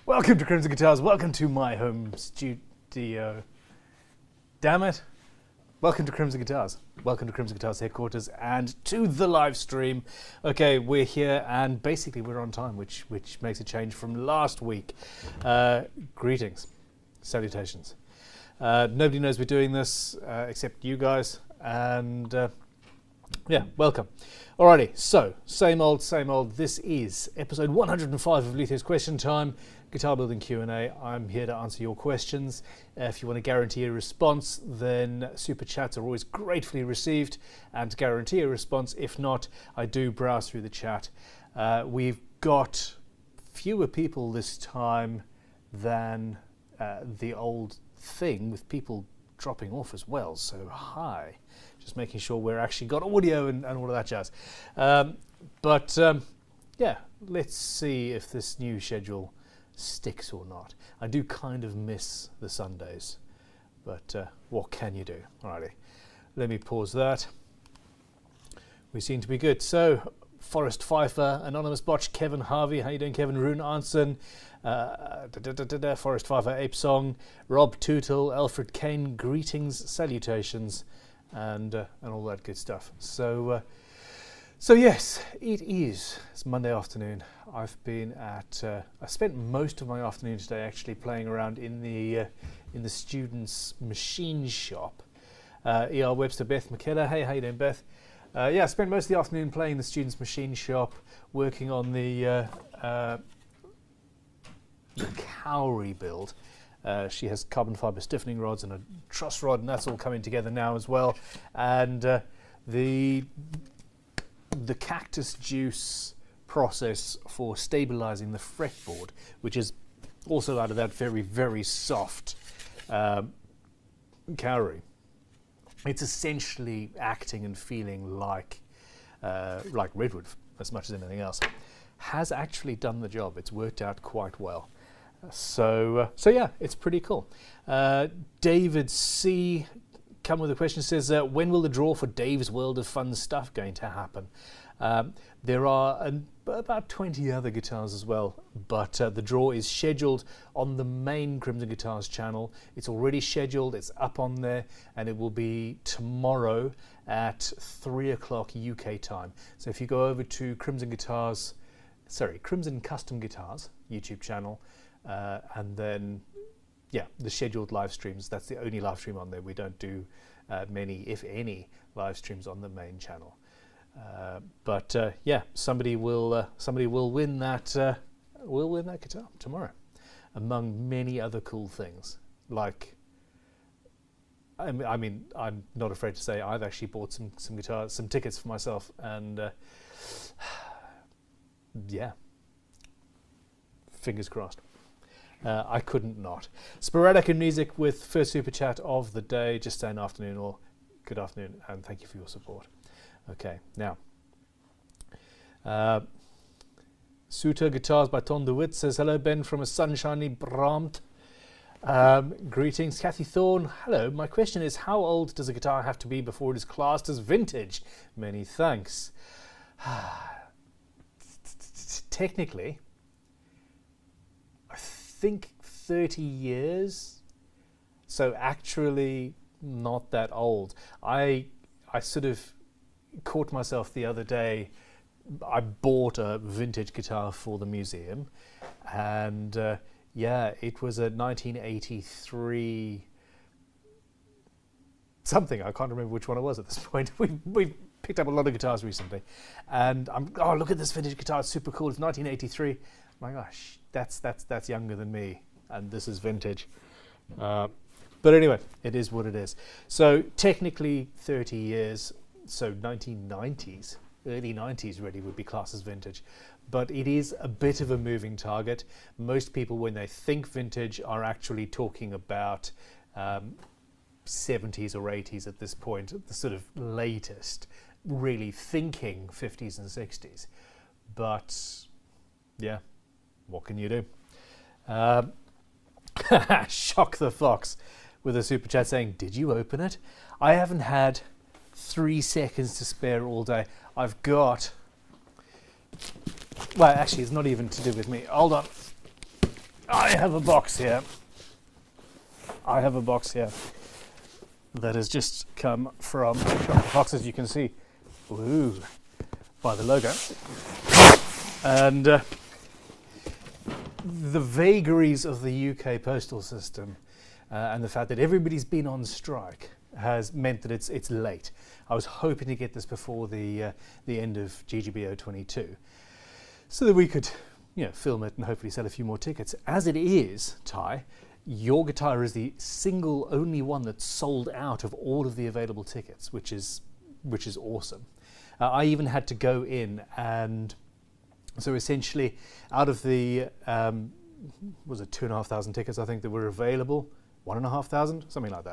Welcome to Crimson Guitars, welcome to my home studio. Damn it. Welcome to Crimson Guitars. Welcome to Crimson Guitars headquarters and to the live stream. Okay, we're here and basically we're on time, which makes a change from last week. Greetings, salutations. Nobody knows we're doing this except you guys, and yeah, welcome. Alrighty, so same old, same old. This is episode 105 of Luthiers Question Time. Guitar building Q&A. I'm here to answer your questions. If you want to guarantee a response, then super chats are always gratefully received, and to guarantee a response, if not, I do browse through the chat. We've got fewer people this time than the old thing, with people dropping off as well, so hi. Just making sure we're actually got audio and all of that jazz. Yeah, let's see if this new schedule sticks or not. I do kind of miss the Sundays, but what can you do? Alrighty, let me pause that. We seem to be good. So, Forrest Pfeiffer, Anonymous Botch, Kevin Harvey, how you doing, Kevin? Rune Arnson, Forrest Pfeiffer, Ape Song, Rob Tootle, Alfred Kane, greetings, salutations, and all that good stuff. So yes, it's Monday afternoon. I've been at. I spent most of my afternoon today actually playing around in the students' machine shop. E.R. Webster, Beth McKellar. Hey, how you doing, Beth? Yeah, I spent most of the afternoon playing in the students' machine shop, working on the Cowrie build. She has carbon fibre stiffening rods and a truss rod, and that's all coming together now as well. And the cactus juice process for stabilizing the fretboard, which is also out of that very, very soft Cowrie. It's essentially acting and feeling like redwood as much as anything else. Has actually done the job. It's worked out quite well. So yeah, it's pretty cool. David C. come with a question, says, when will the draw for Dave's World of Fun Stuff going to happen? There are about 20 other guitars as well, but the draw is scheduled on the main Crimson Guitars channel. It's already scheduled, it's up on there, and it will be tomorrow at 3 o'clock UK time. So if you go over to Crimson Custom Guitars YouTube channel, and then yeah, the scheduled live streams, that's the only live stream on there. We don't do many, if any, live streams on the main channel. Yeah, somebody will win that guitar tomorrow, among many other cool things. Like, I mean, I'm not afraid to say I've actually bought some tickets for myself, and yeah, fingers crossed. I couldn't not. Sporadic and Music with first super chat of the day, just saying afternoon or good afternoon, and thank you for your support. Okay, now, Suter Guitars by Ton de Witt says, hello Ben from a sunshiny Braamt. Greetings. Kathy Thorne, hello. My question is, how old does a guitar have to be before it is classed as vintage? Many thanks. Technically, I think 30 years. So actually not that old. I sort of caught myself the other day. I bought a vintage guitar for the museum, and yeah, it was a 1983 something. I can't remember which one it was at this point. We've picked up a lot of guitars recently, and oh, look at this vintage guitar, it's super cool. It's 1983. My gosh, that's younger than me, and this is vintage. But anyway, it is what it is. So technically 30 years. So 1990s, early 90s really would be classed as vintage, but it is a bit of a moving target. Most people, when they think vintage, are actually talking about 70s or 80s at this point, the sort of latest, really thinking 50s and 60s. But yeah, what can you do? Shock the Fox with a super chat saying, did you open it? I haven't had 3 seconds to spare all day. I've got, well, actually it's not even to do with me. Hold on. I have a box here. I have a box here that has just come from the box, as you can see, ooh, by the logo. And the vagaries of the UK postal system and the fact that everybody's been on strike has meant that it's late. I was hoping to get this before the end of GGBO 22, so that we could, film it and hopefully sell a few more tickets. As it is, Ty, your guitar is the single only one that's sold out of all of the available tickets, which is awesome. I even had to go in, and so essentially out of the was it 2,500 tickets I think that were available, 1,500, something like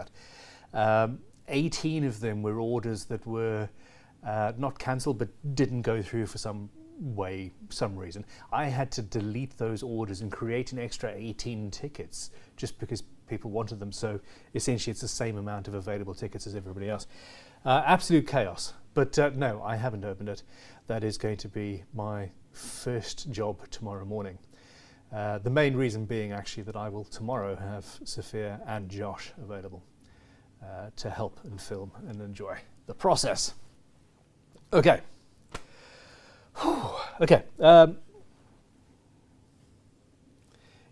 that. 18 of them were orders that were not cancelled but didn't go through for some reason. I had to delete those orders and create an extra 18 tickets just because people wanted them. So essentially it's the same amount of available tickets as everybody else. Absolute chaos. But no, I haven't opened it. That is going to be my first job tomorrow morning. The main reason being actually that I will tomorrow have Sophia and Josh available to help and film and enjoy the process. Okay. Okay.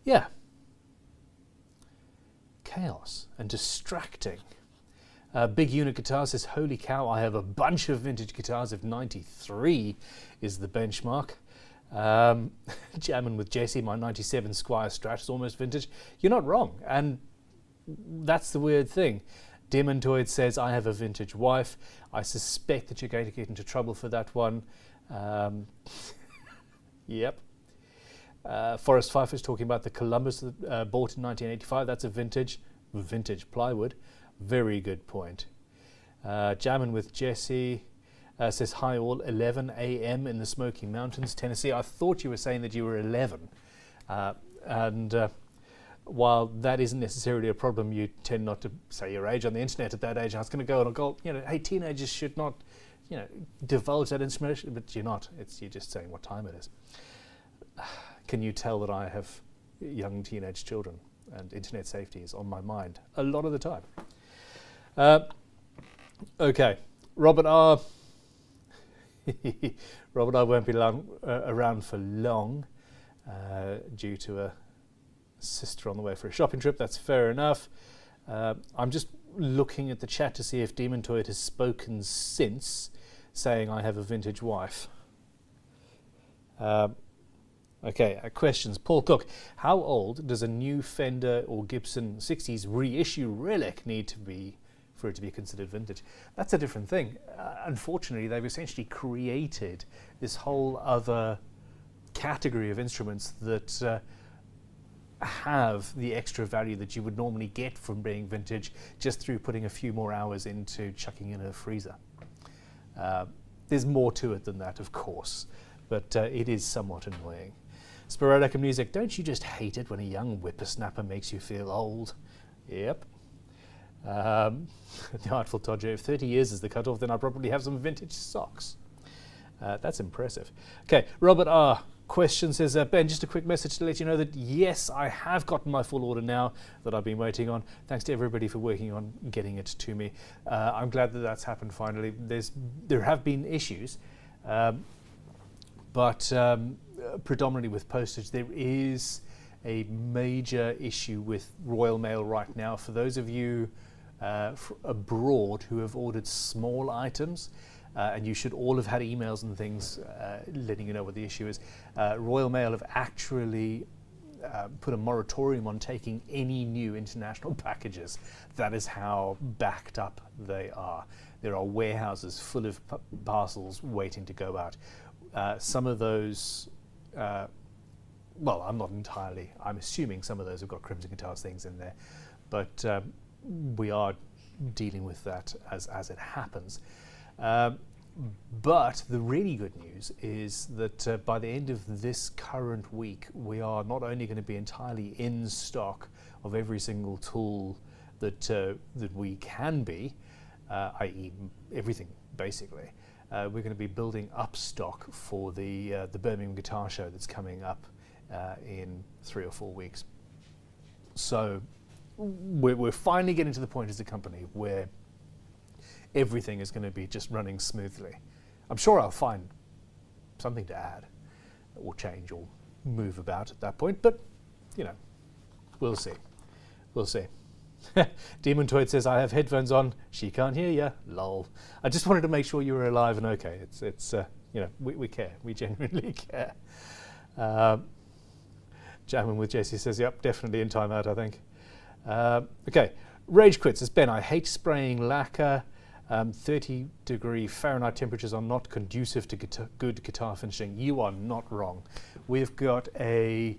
Yeah. Chaos and distracting. Big Unit Guitar says, holy cow, I have a bunch of vintage guitars if 93 is the benchmark. Jamming with Jesse, my 97 Squire Strat is almost vintage. You're not wrong, and that's the weird thing. Demontoid says, I have a vintage wife. I suspect that you're going to get into trouble for that one. Yep. Forrest Pfeiffer's talking about the Columbus that bought in 1985. That's a vintage plywood. Very good point. Jamming with Jesse says, hi all, 11 a.m. in the Smoky Mountains, Tennessee. I thought you were saying that you were 11. While that isn't necessarily a problem, you tend not to say your age on the internet at that age. I was going to go and go, hey, teenagers should not, divulge that information, but you're not. You're just saying what time it is. Can you tell that I have young teenage children, and internet safety is on my mind a lot of the time? Okay, Robert R. Robert R. won't be around for long due to a sister on the way for a shopping trip. That's fair enough. I'm just looking at the chat to see if Demontoid has spoken since, saying I have a vintage wife. Okay, questions. Paul Cook, how old does a new Fender or Gibson 60s reissue relic need to be for it to be considered vintage? That's a different thing. Unfortunately, they've essentially created this whole other category of instruments that have the extra value that you would normally get from being vintage just through putting a few more hours into chucking in a freezer. There's more to it than that, of course, but it is somewhat annoying. Sporadic music, don't you just hate it when a young whippersnapper makes you feel old? Yep. The Artful Todger, if 30 years is the cutoff, then I probably have some vintage socks. That's impressive. Okay, Robert R. question says, Ben, just a quick message to let you know that yes, I have gotten my full order now that I've been waiting on. Thanks to everybody for working on getting it to me. I'm glad that that's happened finally. There have been issues, but predominantly with postage. There is a major issue with Royal Mail right now. For those of you abroad who have ordered small items, and you should all have had emails and things letting you know what the issue is. Royal Mail have actually put a moratorium on taking any new international packages. That is how backed up they are. There are warehouses full of parcels waiting to go out. Some of those, well, I'm assuming some of those have got Crimson Guitars things in there, but we are dealing with that as it happens. But the really good news is that by the end of this current week, we are not only going to be entirely in stock of every single tool that we can be, i.e. everything basically. We're going to be building up stock for the Birmingham Guitar Show that's coming up in 3 or 4 weeks. So we're finally getting to the point as a company where everything is going to be just running smoothly. I'm sure I'll find something to add or change or move about at that point, but you know, we'll see. We'll see. Demon Toid says, I have headphones on. She can't hear ya. Lol. I just wanted to make sure you were alive and okay. It's you know, we care. We genuinely care. Jamming with Jesse says, yep, definitely in timeout, I think. Okay. Rage Quit says, Ben, I hate spraying lacquer. 30-degree Fahrenheit temperatures are not conducive to good guitar finishing. You are not wrong. We've got a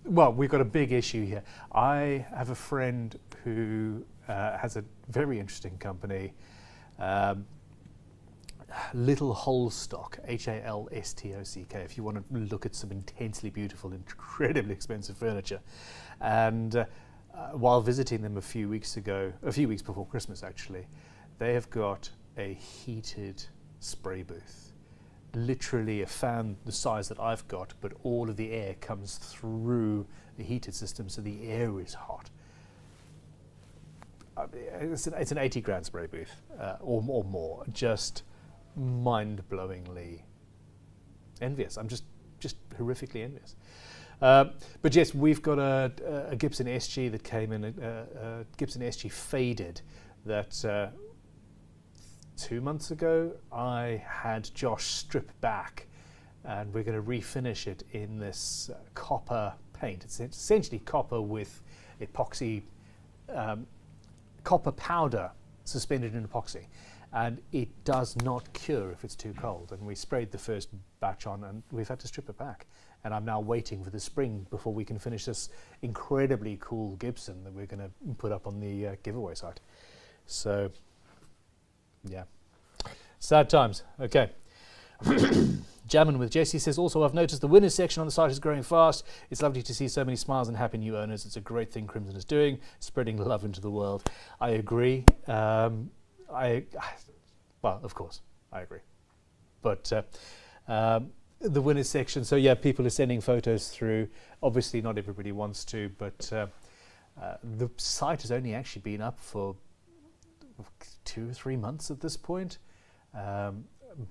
we've got a big issue here. I have a friend who has a very interesting company, Little Holstock, Halstock, if you want to look at some intensely beautiful, incredibly expensive furniture. And while visiting them a few weeks before Christmas actually, they have got a heated spray booth. Literally a fan the size that I've got, but all of the air comes through the heated system, so the air is hot. It's an 80 grand spray booth, or more. Just mind-blowingly envious. I'm just horrifically envious. But yes, we've got a Gibson SG that came in, a Gibson SG faded that 2 months ago I had Josh strip back, and we're going to refinish it in this copper paint. It's essentially copper with epoxy, copper powder suspended in epoxy, and it does not cure if it's too cold. And we sprayed the first batch on and we've had to strip it back, and I'm now waiting for the spring before we can finish this incredibly cool Gibson that we're going to put up on the giveaway site. So yeah, sad times. Okay. Jamming with Jesse says, also I've noticed the winners section on the site is growing fast. It's lovely to see so many smiles and happy new owners. It's a great thing Crimson is doing, spreading love into the world. I agree. Well, of course, I agree. But the winners section, so yeah, people are sending photos through. Obviously not everybody wants to, but the site has only actually been up for 2 or 3 months at this point.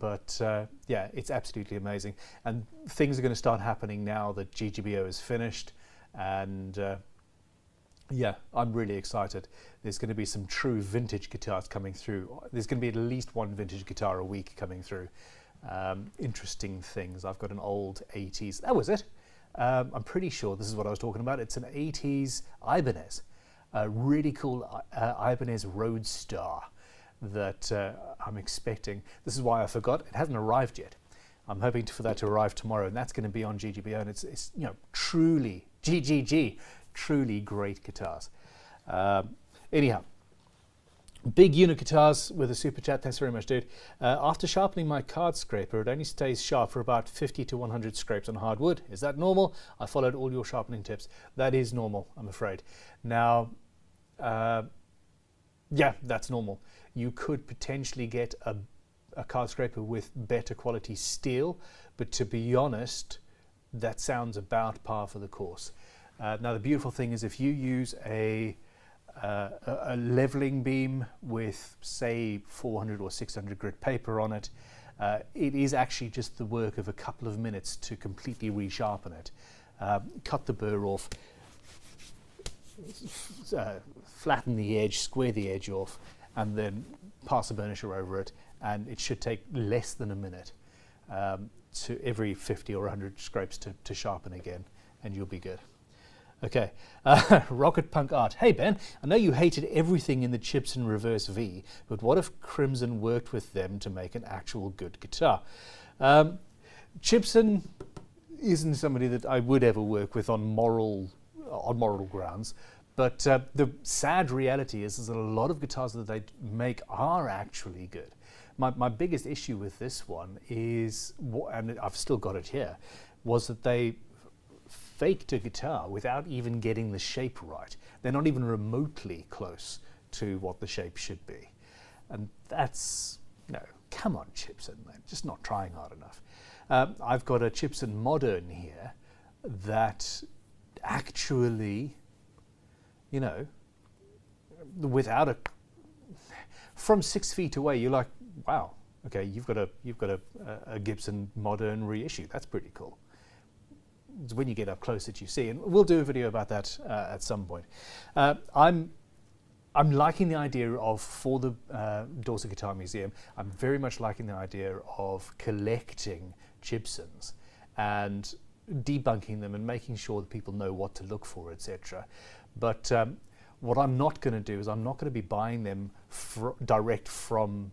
But yeah, it's absolutely amazing, and things are going to start happening now that GGBO is finished, and yeah, I'm really excited. There's going to be some true vintage guitars coming through. There's going to be at least one vintage guitar a week coming through. Interesting things. I've got an old 80s, that was it. I'm pretty sure this is what I was talking about. It's an 80s Ibanez, a really cool Ibanez Roadstar that I'm expecting. This is why I forgot, it hasn't arrived yet. I'm hoping for that to arrive tomorrow, and that's going to be on GGBO, and it's you know, truly truly great guitars. Anyhow, Big Unit Guitars with a super chat. Thanks very much, dude. After sharpening my card scraper, it only stays sharp for about 50 to 100 scrapes on hardwood. Is that normal? I followed all your sharpening tips. That is normal, I'm afraid. Now, yeah, that's normal. You could potentially get a card scraper with better quality steel, but to be honest, that sounds about par for the course. Now, the beautiful thing is if you use a leveling beam with, say, 400 or 600 grit paper on it, it is actually just the work of a couple of minutes to completely resharpen it. Cut the burr off, flatten the edge, square the edge off, and then pass a burnisher over it, and it should take less than a minute to every 50 or 100 scrapes to sharpen again, and you'll be good. Okay, Rocket Punk Art. Hey Ben, I know you hated everything in the Gibson Reverse V, but what if Crimson worked with them to make an actual good guitar? Gibson isn't somebody that I would ever work with on moral grounds, but the sad reality is that a lot of guitars that they make are actually good. My biggest issue with this one is, and I've still got it here, was that they faked a guitar without even getting the shape right. They're not even remotely close to what the shape should be. And that's, no, come on Gibson, man, just not trying hard enough. I've got a Gibson Modern here that actually you know, without a, from 6 feet away, you're like, wow, okay, you've got a Gibson modern reissue. That's pretty cool. It's when you get up close that you see, and we'll do a video about that at some point. I'm liking the idea of, for the Dorset Guitar Museum, I'm very much liking the idea of collecting Gibsons and debunking them and making sure that people know what to look for, etc. But what I'm not going to do is I'm not going to be buying them direct from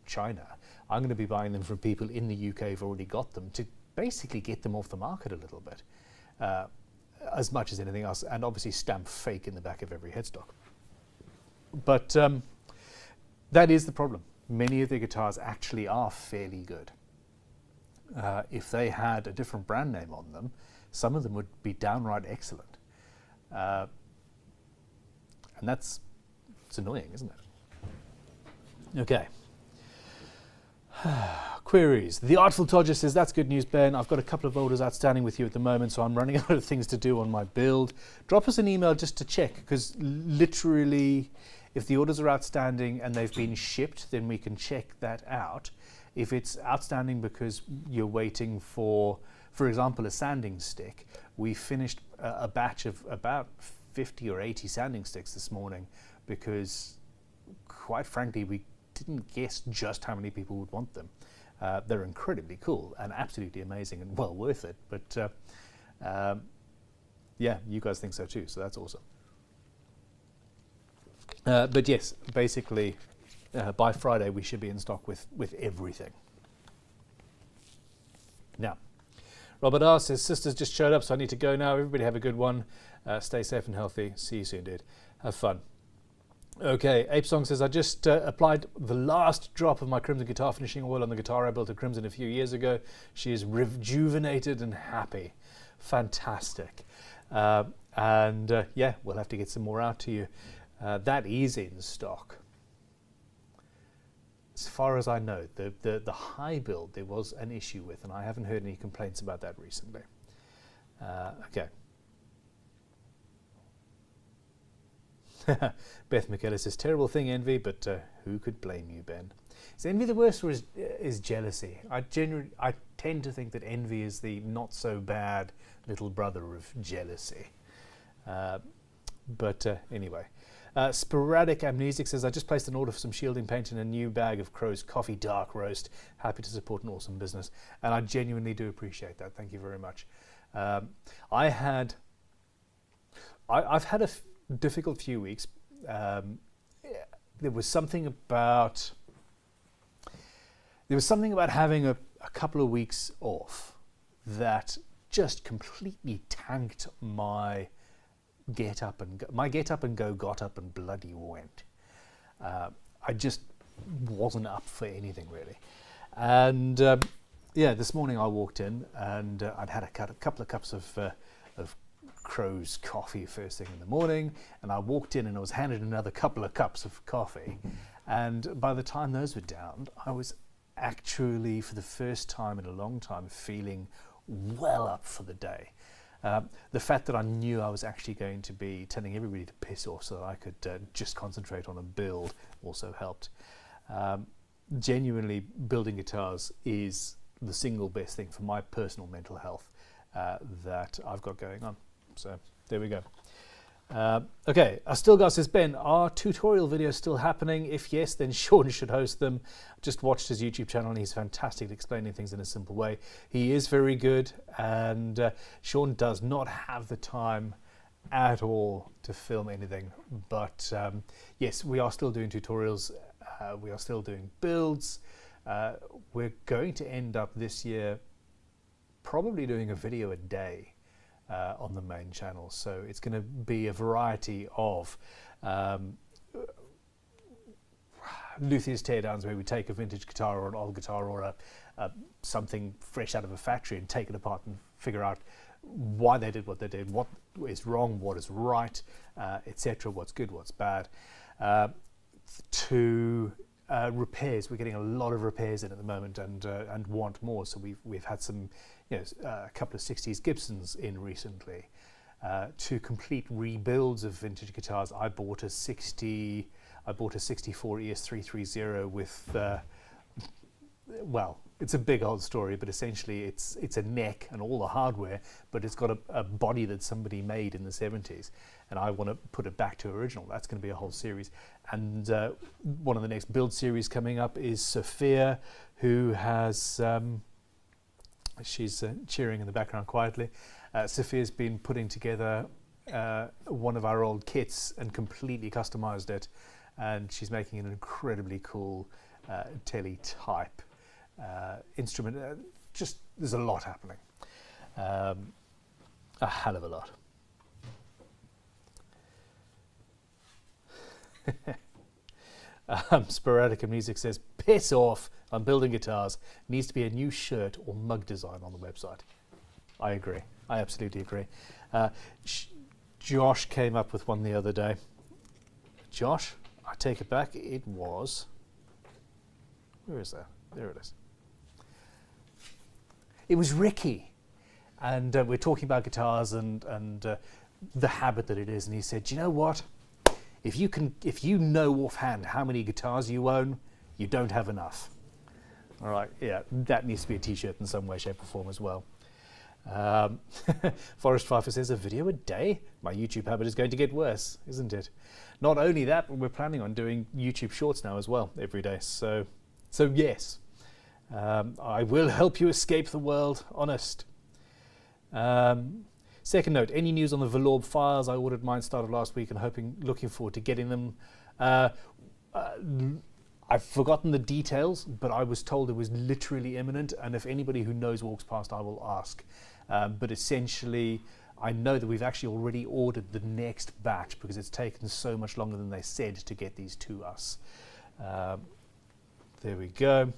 China. I'm going to be buying them from people in the UK who've already got them, to basically get them off the market a little bit, as much as anything else, and obviously stamp fake in the back of every headstock. But that is the problem. Many of the guitars actually are fairly good. If they had a different brand name on them, some of them would be downright excellent. And it's annoying, isn't it? Okay. Queries. The Artful Todger says, that's good news, Ben. I've got a couple of orders outstanding with you at the moment, so I'm running out of things to do on my build. Drop us an email just to check, because literally, if the orders are outstanding and they've been shipped, then we can check that out. If it's outstanding because you're waiting for example, a sanding stick, we finished a batch of about 50 or 80 sanding sticks this morning because, quite frankly, we didn't guess just how many people would want them. They're incredibly cool and absolutely amazing and well worth it. But yeah, you guys think so too, so that's awesome. But yes, basically, by Friday we should be in stock with everything. Now, Robert R says, sisters just showed up, so I need to go now. Everybody have a good one. Stay safe and healthy. See you soon, dude. Have fun. Okay, Ape Song says, I just applied the last drop of my Crimson guitar finishing oil on the guitar I built at Crimson a few years ago. She is rejuvenated and happy. Fantastic. And yeah, we'll have to get some more out to you. That is in stock. As far as I know, the high build there was an issue with, and I haven't heard any complaints about that recently. Okay. Beth McKellar says, terrible thing, envy, but who could blame you, Ben? Is envy the worst, or is jealousy? I tend to think that envy is the not so bad little brother of jealousy. But anyway. Sporadic Amnesic says, I just placed an order for some shielding paint and a new bag of Crowe's Coffee Dark Roast. Happy to support an awesome business. And I genuinely do appreciate that. Thank you very much. I've had a difficult few weeks. There was something about having a couple of weeks off that just completely tanked my get up and go got up and bloody went. I just wasn't up for anything really, and yeah, this morning I walked in and I'd had a couple of cups of Crowe's coffee first thing in the morning, and I walked in and I was handed another couple of cups of coffee, and by the time those were down, I was actually, for the first time in a long time, feeling well up for the day. The fact that I knew I was actually going to be telling everybody to piss off so that I could just concentrate on a build also helped. Genuinely, building guitars is the single best thing for my personal mental health that I've got going on. So there we go. Okay, Astilgar says, Ben, are tutorial videos still happening? If yes, then Sean should host them. Just watched his YouTube channel and he's fantastic at explaining things in a simple way. He is very good, and Sean does not have the time at all to film anything. But yes, we are still doing tutorials. We are still doing builds. We're going to end up this year probably doing a video a day. On the main channel, so it's going to be a variety of Luthiers teardowns, where we take a vintage guitar or an old guitar or something fresh out of a factory and take it apart and figure out why they did what they did, what is wrong, what is right, etc., what's good, what's bad, to repairs. We're getting a lot of repairs in at the moment, and want more. So we've had some, a couple of 60s Gibsons in recently, to complete rebuilds of vintage guitars, I bought a 64 ES330 with, well, it's a big old story, but essentially it's a neck and all the hardware, but it's got a body that somebody made in the 70s, and I want to put it back to original. That's going to be a whole series. And one of the next build series coming up is Sophia, who has, she's cheering in the background quietly. Sophia's been putting together one of our old kits and completely customized it, and she's making an incredibly cool teletype instrument. Just, there's a lot happening, a hell of a lot. Sporadica Music says, piss off, I'm building guitars. Needs to be a new shirt or mug design on the website. I agree. I absolutely agree. Josh came up with one the other day. Josh, I take it back. It was, where is that? There it is. It was Ricky, and we're talking about guitars and the habit that it is. And he said, "Do you know what? If you know offhand how many guitars you own, you don't have enough." All right, yeah, that needs to be a T-shirt in some way, shape, or form as well. Forrest Pfeiffer says, a video a day? My YouTube habit is going to get worse, isn't it? Not only that, but we're planning on doing YouTube Shorts now as well every day. So yes, I will help you escape the world, honest. Second note, any news on the Velour files? I ordered mine started last week and looking forward to getting them. I've forgotten the details, but I was told it was literally imminent, and if anybody who knows walks past, I will ask. But essentially, I know that we've actually already ordered the next batch because it's taken so much longer than they said to get these to us. There we go.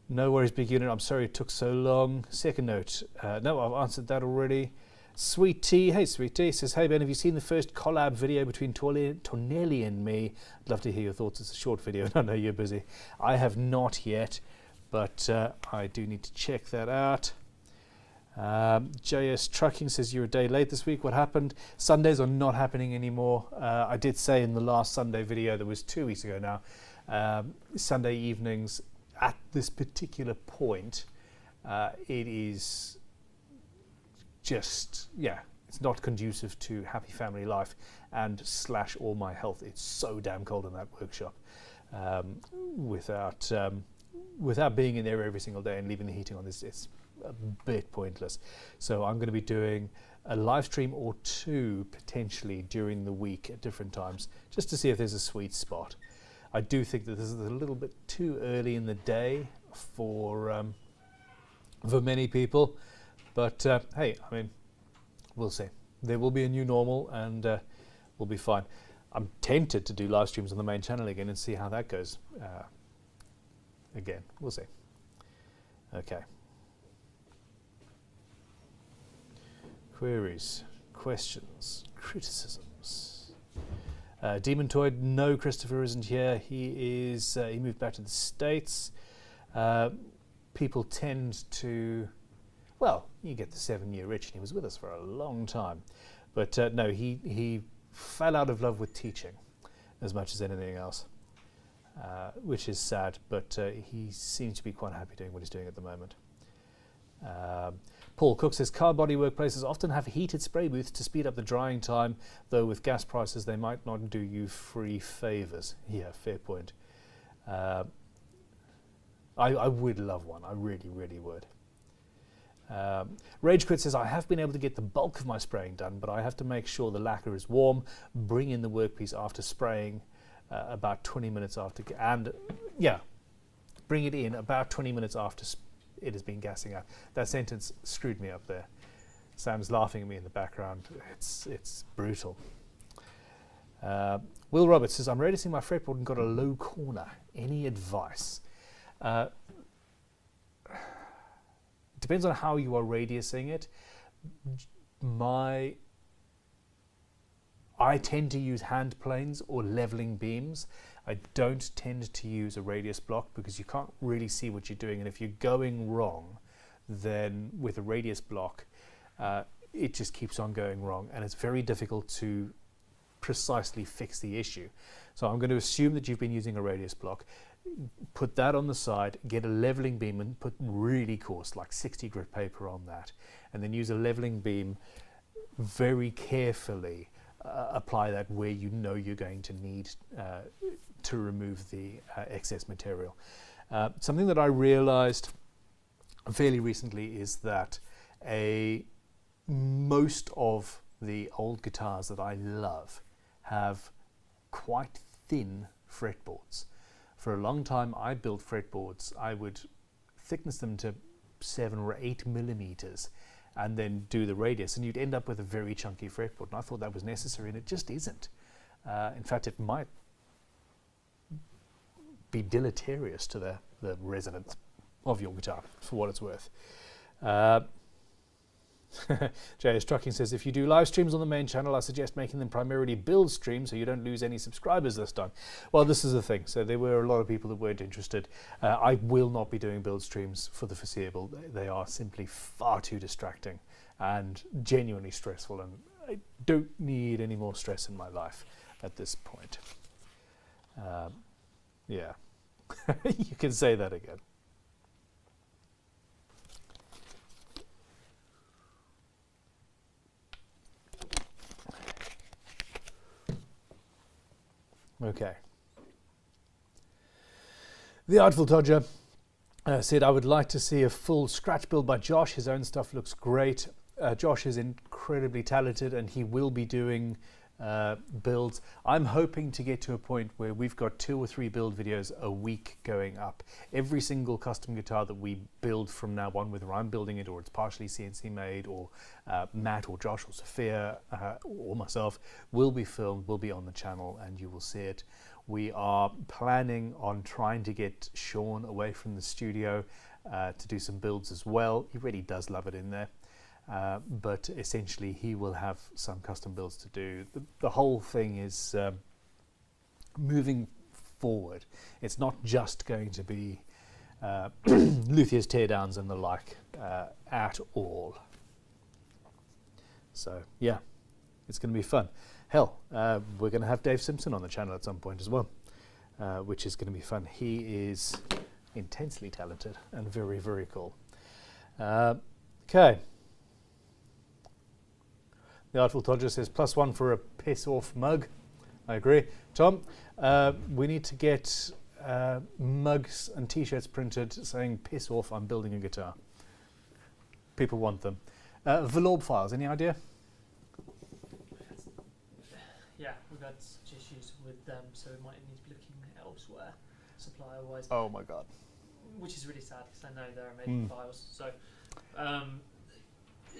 No worries, big unit. I'm sorry it took so long. Second note. No, I've answered that already. Sweet Tea, hey Sweet Tea, says, hey Ben, have you seen the first collab video between Tornelli and me? I'd love to hear your thoughts. It's a short video and I know you're busy. I have not yet, but I do need to check that out. JS Trucking says, you're a day late this week. What happened? Sundays are not happening anymore. I did say in the last Sunday video, that was 2 weeks ago now, Sunday evenings at this particular point, it is just, yeah, it's not conducive to happy family life and / all my health. It's so damn cold in that workshop without being in there every single day and leaving the heating on. This it's a bit pointless. So I'm going to be doing a live stream or two potentially during the week at different times, just to see if there's a sweet spot. I do think that this is a little bit too early in the day for many people. But hey, I mean, we'll see. There will be a new normal and we'll be fine. I'm tempted to do live streams on the main channel again and see how that goes. Again, we'll see. Okay. Queries, questions, criticisms. Demontoid, no, Christopher isn't here. He moved back to the States. People tend to, well, you get the 7-year itch, and he was with us for a long time. But no, he fell out of love with teaching as much as anything else, which is sad, but he seems to be quite happy doing what he's doing at the moment. Paul Cook says, car body workplaces often have heated spray booths to speed up the drying time, though with gas prices they might not do you free favours. Yeah, fair point. I would love one, I really, really would. Rage Quit says, I have been able to get the bulk of my spraying done, but I have to make sure the lacquer is warm, bring in the workpiece after spraying about 20 minutes after, and yeah, bring it in about 20 minutes after it has been gassing out. That sentence screwed me up there. Sam's laughing at me in the background. It's brutal. Will Roberts says, I'm radiusing my fretboard and got a low corner. Any advice? Depends on how you are radiusing it. I tend to use hand planes or leveling beams. I don't tend to use a radius block because you can't really see what you're doing, and if you're going wrong, then with a radius block, it just keeps on going wrong, and it's very difficult to precisely fix the issue. So I'm going to assume that you've been using a radius block, put that on the side, get a leveling beam and put really coarse, like 60 grit paper on that, and then use a leveling beam very carefully, apply that where you know you're going to need to remove the excess material. Something that I realized fairly recently is that most of the old guitars that I love have quite thin fretboards. For a long time I built fretboards. I would thickness them to 7 or 8 millimeters and then do the radius, and you'd end up with a very chunky fretboard, and I thought that was necessary, and it just isn't. In fact, it might be deleterious to the resonance of your guitar, for what it's worth. J.S. Trucking says, if you do live streams on the main channel, I suggest making them primarily build streams so you don't lose any subscribers this time. Well, this is the thing. So there were a lot of people that weren't interested. I will not be doing build streams for the foreseeable. They are simply far too distracting and genuinely stressful, and I don't need any more stress in my life at this point. Yeah, you can say that again. Okay. The Artful Todger said, I would like to see a full scratch build by Josh. His own stuff looks great. Josh is incredibly talented, and he will be doing builds. I'm hoping to get to a point where we've got 2 or 3 build videos a week going up. Every single custom guitar that we build from now on, whether I'm building it or it's partially CNC made, or Matt or Josh or Sophia or myself, will be filmed, will be on the channel, and you will see it. We are planning on trying to get Sean away from the studio to do some builds as well. He really does love it in there. But essentially he will have some custom builds to do. The whole thing is moving forward. It's not just going to be Luthiers teardowns and the like at all. So yeah, it's going to be fun. Hell, we're going to have Dave Simpson on the channel at some point as well, which is going to be fun. He is intensely talented and very, very cool. Okay. The Artful Todger says, +1 for a piss off mug. I agree. Tom, we need to get mugs and t-shirts printed saying piss off, I'm building a guitar. People want them. Velour files, any idea? Yeah, we've had such issues with them, so we might need to be looking elsewhere, supplier-wise. Oh my god. Which is really sad, because I know there are many files. So,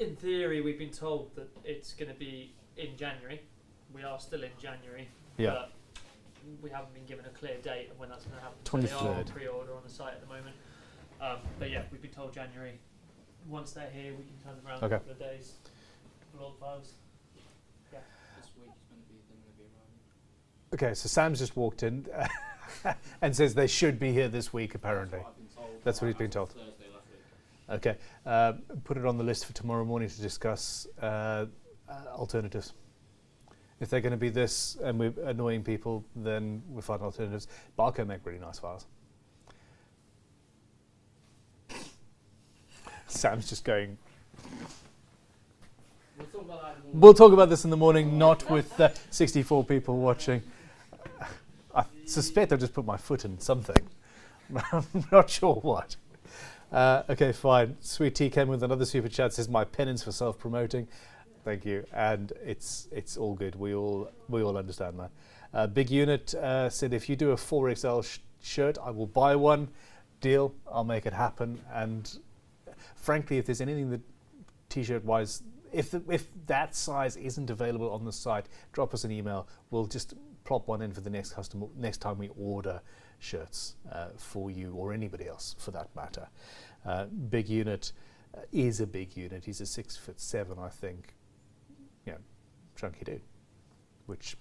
in theory, we've been told that it's going to be in January. We are still in January, but we haven't been given a clear date of when that's going to happen. 23rd. So they are on pre-order on the site at the moment. But yeah, we've been told January. Once they're here, we can turn them around in a couple of days for old files. Yeah. This week is going to be around. Okay, so Sam's just walked in and says they should be here this week, apparently. That's what he's been told. Thursday last week. Okay, put it on the list for tomorrow morning to discuss alternatives. If they're going to be this and we're annoying people, then we'll find alternatives. Barco make really nice files. Sam's just going, we'll talk about this in the morning, not with 64 people watching. I suspect I've just put my foot in something. I'm not sure what. Okay, fine. Sweet Tea came with another super chat, says my penance for self-promoting. Thank you, and it's all good. We all understand that. Big Unit said, if you do a 4XL shirt, I will buy one. Deal. I'll make it happen. And frankly, if there's anything that t-shirt wise, if that size isn't available on the site, drop us an email. We'll just plop one in for the next time we order shirts for you or anybody else for that matter. Big Unit is a big unit. He's a 6'7", I think. Yeah, chunky dude, which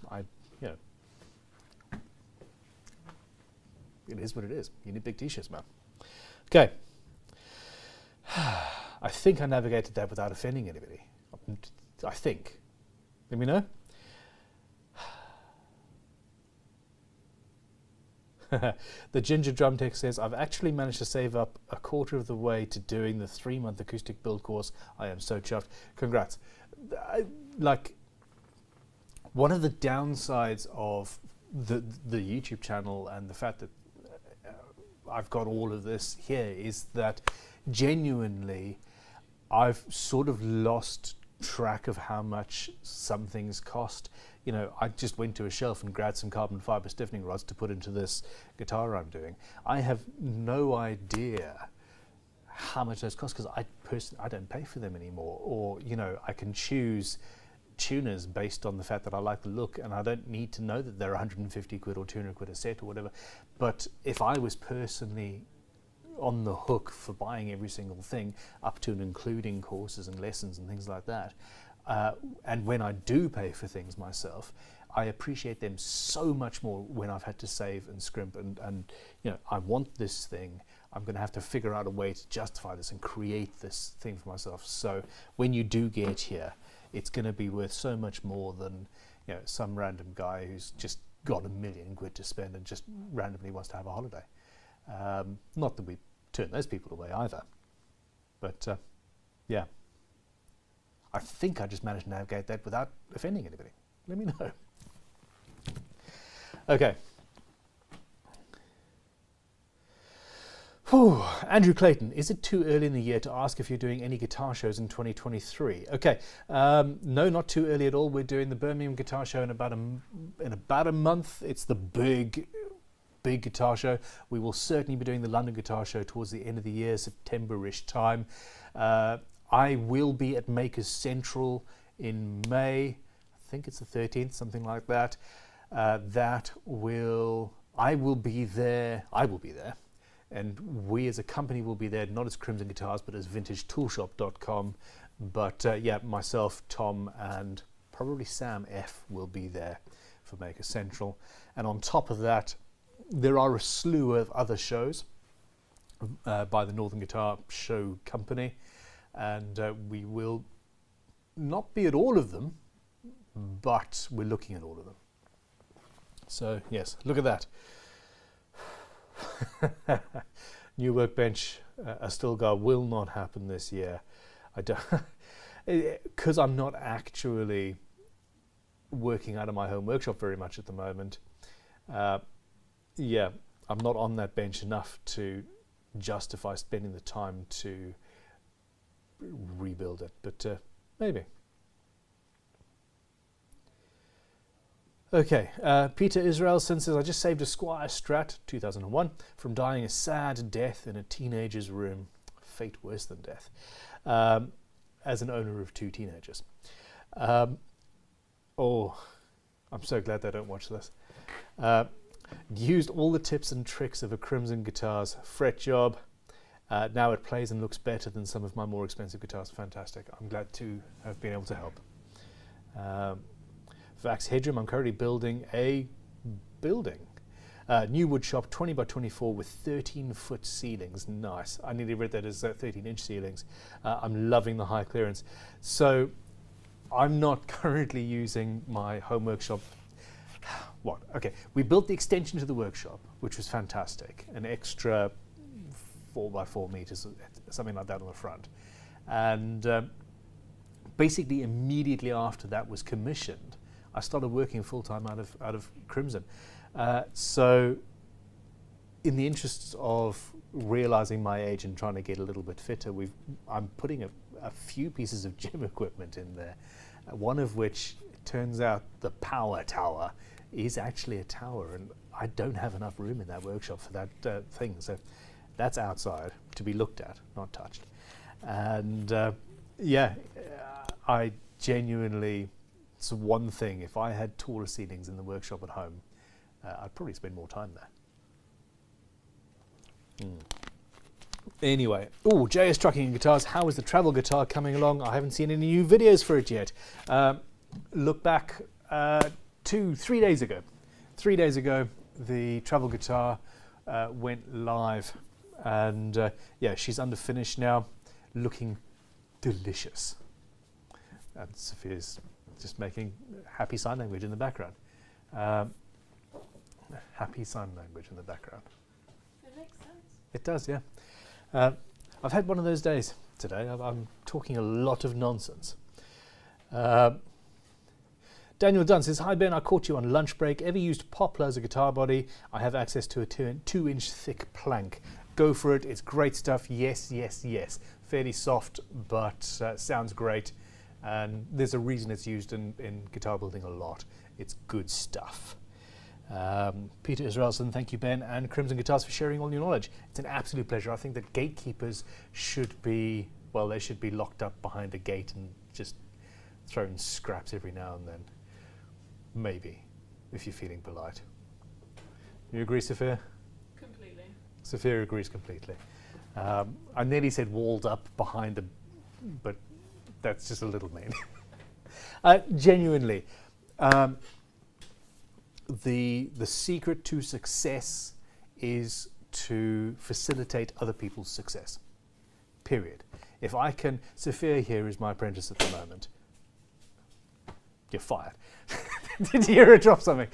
it is what it is. You need big t-shirts, man. Okay. I think I navigated that without offending anybody. I think. Let me know. The Ginger Drum Tech says, I've actually managed to save up a quarter of the way to doing the 3-month acoustic build course. I am so chuffed. Congrats. Like, one of the downsides of the YouTube channel and the fact that I've got all of this here is that genuinely I've sort of lost track of how much some things cost. You know, I just went to a shelf and grabbed some carbon fiber stiffening rods to put into this guitar I'm doing. I have no idea how much those cost because I don't pay for them anymore. Or, you know, I can choose tuners based on the fact that I like the look, and I don't need to know that they're 150 quid or 200 quid a set or whatever. But if I was personally on the hook for buying every single thing, up to and including courses and lessons and things like that, and when I do pay for things myself, I appreciate them so much more when I've had to save and scrimp and you know, I want this thing, I'm going to have to figure out a way to justify this and create this thing for myself. So when you do get here, it's going to be worth so much more than, you know, some random guy who's just got $1 million quid to spend and just randomly wants to have a holiday. Not that we turn those people away either, but yeah. I think I just managed to navigate that without offending anybody. Let me know. Okay. Whew. Andrew Clayton, is it too early in the year to ask if you're doing any guitar shows in 2023? Okay, no, not too early at all. We're doing the Birmingham Guitar Show in about a month. It's the big guitar show. We will certainly be doing the London Guitar Show towards the end of the year, September-ish time. I will be at Makers Central in May. I think it's the 13th, something like that. I will be there. And we as a company will be there, not as Crimson Guitars, but as vintagetoolshop.com. But yeah, myself, Tom, and probably Sam F will be there for Makers Central. And on top of that, there are a slew of other shows by the Northern Guitar Show Company. And we will not be at all of them, but we're looking at all of them. So yes, look at that. New workbench, a Stilgar will not happen this year. I don't, because I'm not actually working out of my home workshop very much at the moment. Yeah, I'm not on that bench enough to justify spending the time to rebuild it, but maybe. Okay, Peter Israelson says, I just saved a Squire Strat 2001 from dying a sad death in a teenager's room. Fate worse than death. As an owner of 2 teenagers. Oh, I'm so glad they don't watch this. Used all the tips and tricks of a Crimson Guitars fret job. Now it plays and looks better than some of my more expensive guitars. Fantastic. I'm glad to have been able to help. Vax Hedrum, I'm currently building a building. New wood shop, 20 by 24 with 13-foot ceilings. Nice. I nearly read that as 13-inch ceilings. I'm loving the high clearance. So I'm not currently using my home workshop. What? Okay, we built the extension to the workshop, which was fantastic. An extra 4 by 4 meters, something like that on the front. And basically immediately after that was commissioned, I started working full-time out of Crimson. So in the interests of realizing my age and trying to get a little bit fitter, I'm putting a few pieces of gym equipment in there, one of which, it turns out, the power tower is actually a tower, and I don't have enough room in that workshop for that thing. So that's outside to be looked at, not touched. And yeah, I genuinely, it's one thing. If I had taller ceilings in the workshop at home, I'd probably spend more time there. Anyway, JS Trucking and Guitars, how is the travel guitar coming along? I haven't seen any new videos for it yet. Look back to 3 days ago. 3 days ago, the travel guitar went live, and yeah, she's under finish now, looking delicious. And Sophia's just making happy sign language in the background. Happy sign language in the background. It makes sense. It does, yeah. I've had one of those days today. I'm talking a lot of nonsense. Daniel Dunn says, "Hi Ben, I caught you on lunch break. Ever used poplar as a guitar body? I have access to a 2-inch thick plank. Go for it. It's great stuff. Yes, yes, yes. Fairly soft, but sounds great. And there's a reason it's used in guitar building a lot. It's good stuff." Peter Israelson, thank you Ben, and Crimson Guitars for sharing all your knowledge. It's an absolute pleasure. I think that gatekeepers should be, well, they should be locked up behind a gate and just thrown scraps every now and then. Maybe, if you're feeling polite. You agree, Sophia? Completely. Sophia agrees completely. I nearly said walled up behind a, but that's just a little mean. Genuinely, the secret to success is to facilitate other people's success. Period. If I can, Sophia here is my apprentice at the moment. You're fired. Did you hear her drop something?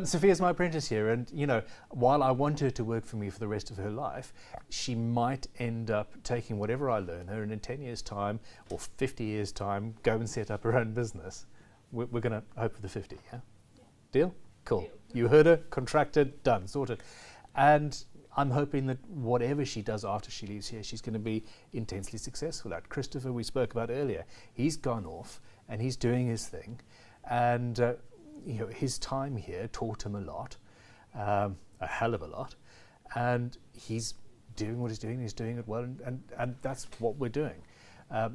Sophia's my apprentice here, and you know, while I want her to work for me for the rest of her life, she might end up taking whatever I learn her, and in 10 years' time or 50 years' time, go and set up her own business. We're going to hope for the 50, yeah? Deal? Cool. Deal. You heard her, contracted, done, sorted. And I'm hoping that whatever she does after she leaves here, she's going to be intensely successful at. Christopher, we spoke about earlier, he's gone off and he's doing his thing, and you know, his time here taught him a lot, a hell of a lot, and he's doing what he's doing it well, and that's what we're doing.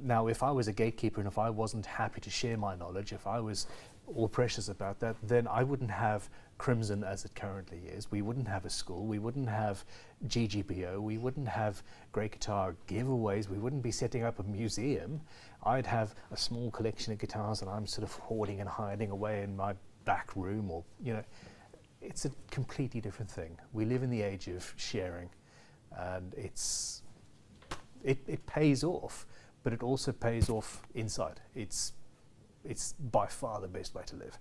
Now, if I was a gatekeeper and if I wasn't happy to share my knowledge, if I was all precious about that, then I wouldn't have Crimson as it currently is. We wouldn't have a school, we wouldn't have GGPO, we wouldn't have great guitar giveaways, we wouldn't be setting up a museum. I'd have a small collection of guitars that I'm sort of hoarding and hiding away in my back room, or, you know, it's a completely different thing. We live in the age of sharing, and it pays off, but it also pays off inside. It's by far the best way to live.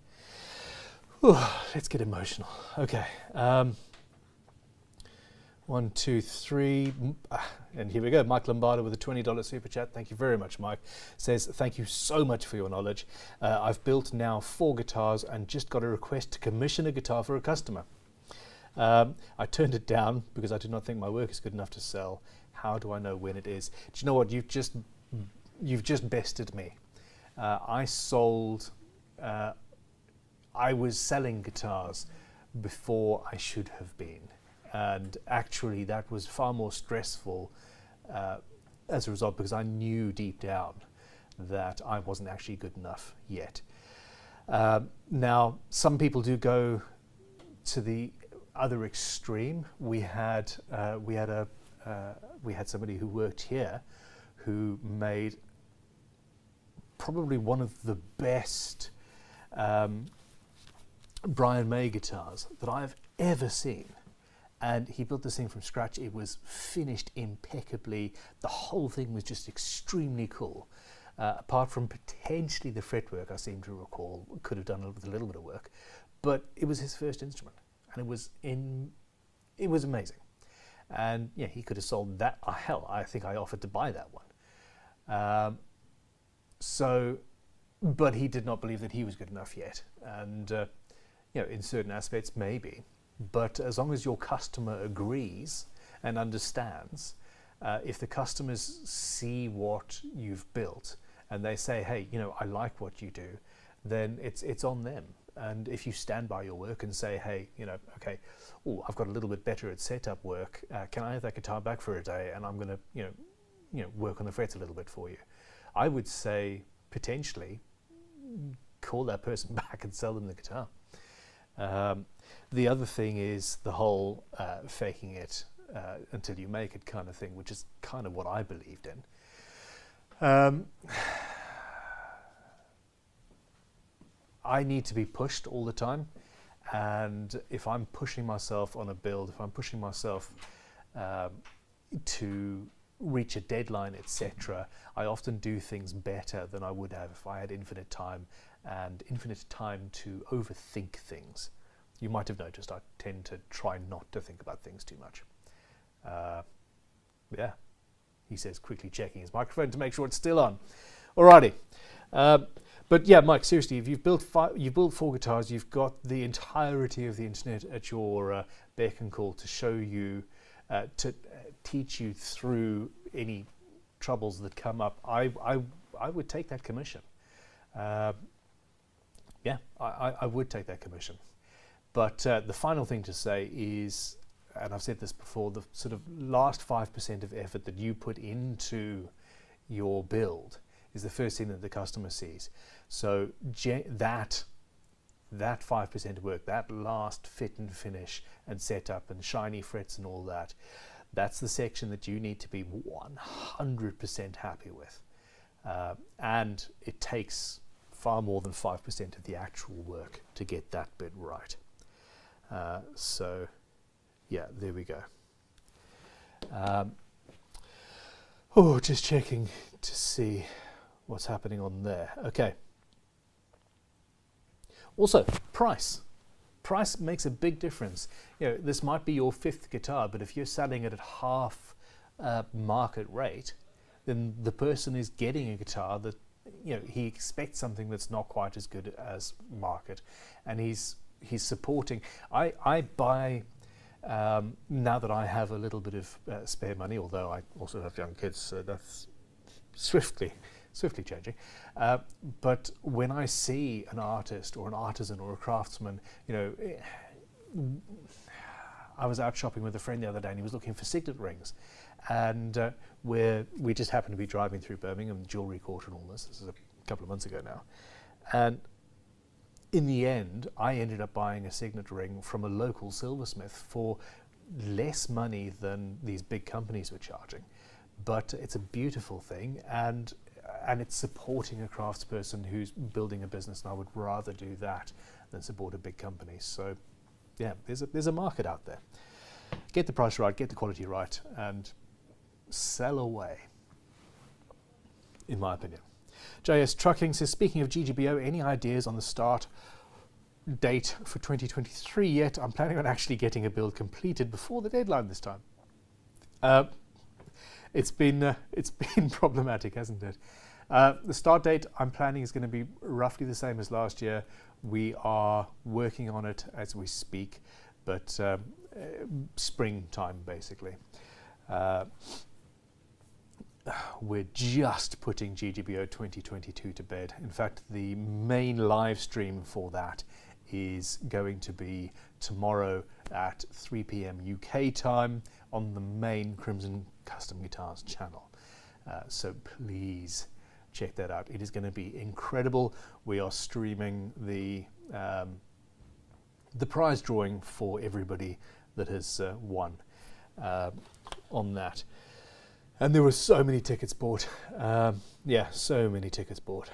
Whew, let's get emotional. Okay. 1, 2, 3, and here we go. Mike Lombardo with a $20 super chat. Thank you very much, Mike. Says, "Thank you so much for your knowledge. I've built now 4 guitars and just got a request to commission a guitar for a customer. I turned it down because I did not think my work is good enough to sell. How do I know when it is?" Do you know what? You've just bested me. I was selling guitars before I should have been. And actually that was far more stressful as a result, because I knew deep down that I wasn't actually good enough yet. Now, some people do go to the other extreme. We had somebody who worked here who made probably one of the best Brian May guitars that I've ever seen. And he built this thing from scratch. It was finished impeccably. The whole thing was just extremely cool. Apart from potentially the fretwork, I seem to recall, could have done with a little bit of work. But it was his first instrument, and it was amazing. And yeah, he could have sold that. Hell, I think I offered to buy that one. But he did not believe that he was good enough yet. And you know, in certain aspects, maybe. But as long as your customer agrees and understands, if the customers see what you've built and they say, "Hey, you know, I like what you do," then it's on them. And if you stand by your work and say, "Hey, you know, okay, I've got a little bit better at setup work. Can I have that guitar back for a day? And I'm going to, you know, work on the frets a little bit for you." I would say potentially call that person back and sell them the guitar. The other thing is the whole faking it until you make it kind of thing, which is kind of what I believed in. I need to be pushed all the time, and if I'm pushing myself on a build, if I'm pushing myself to reach a deadline, etc., I often do things better than I would have if I had infinite time and infinite time to overthink things. You might have noticed I tend to try not to think about things too much. Yeah, he says, quickly checking his microphone to make sure it's still on. Alrighty. But yeah, Mike, seriously, if you've built 4 guitars, you've got the entirety of the internet at your beck and call to show you, to teach you through any troubles that come up. I would take that commission. Yeah, I would take that commission. But the final thing to say is, and I've said this before, the sort of last 5% of effort that you put into your build is the first thing that the customer sees. So that 5% work, that last fit and finish and setup and shiny frets and all that, that's the section that you need to be 100% happy with. And it takes far more than 5% of the actual work to get that bit right. So yeah, there we go. Oh, just checking to see what's happening on there. Okay. Also, price. Price makes a big difference. You know, this might be your 5th guitar, but if you're selling it at half market rate, then the person is getting a guitar that, you know, he expects something that's not quite as good as market, and he's supporting. I buy, now that I have a little bit of spare money, although I also have young kids, so that's swiftly changing. But when I see an artist or an artisan or a craftsman, you know, I was out shopping with a friend the other day and he was looking for signet rings, and where we just happened to be driving through Birmingham, Jewellery Court and all this. This is a couple of months ago now, and in the end I ended up buying a signet ring from a local silversmith for less money than these big companies were charging, but it's a beautiful thing, and it's supporting a craftsperson who's building a business, and I would rather do that than support a big company. So yeah, there's a market out there. Get the price right, get the quality right, and sell away, in my opinion. JS Trucking says, speaking of GGBO, any ideas on the start date for 2023 yet? I'm planning on actually getting a build completed before the deadline this time. It's been problematic, hasn't it? The start date I'm planning is going to be roughly the same as last year. We are working on it as we speak, but springtime basically. We're just putting GGBO 2022 to bed. In fact, the main live stream for that is going to be tomorrow at 3 p.m. UK time on the main Crimson Custom Guitars channel. So please check that out. It is going to be incredible. We are streaming the prize drawing for everybody that has won on that. And there were so many tickets bought. Yeah, so many tickets bought.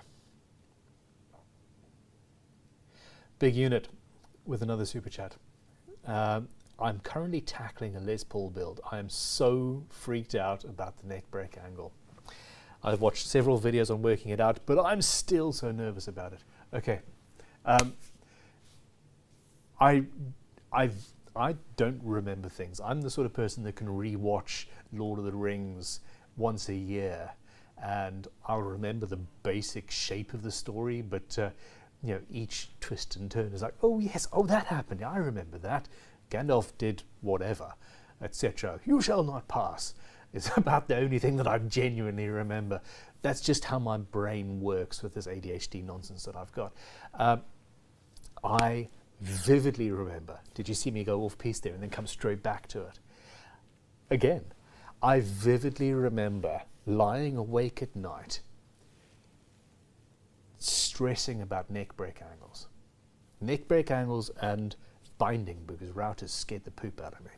Big Unit with another super chat. I'm currently tackling a Les Paul build. I am so freaked out about the neck break angle. I've watched several videos on working it out, but I'm still so nervous about it. Okay. I don't remember things. I'm the sort of person that can rewatch Lord of the Rings once a year, and I'll remember the basic shape of the story, but you know, each twist and turn is like, oh yes, oh that happened, yeah, I remember that. Gandalf did whatever, etc. You shall not pass is about the only thing that I genuinely remember. That's just how my brain works with this ADHD nonsense that I've got. I vividly remember, did you see me go off piece there and then come straight back to it? Again, I vividly remember lying awake at night stressing about neck break angles. Neck break angles and binding, because routers scared the poop out of me.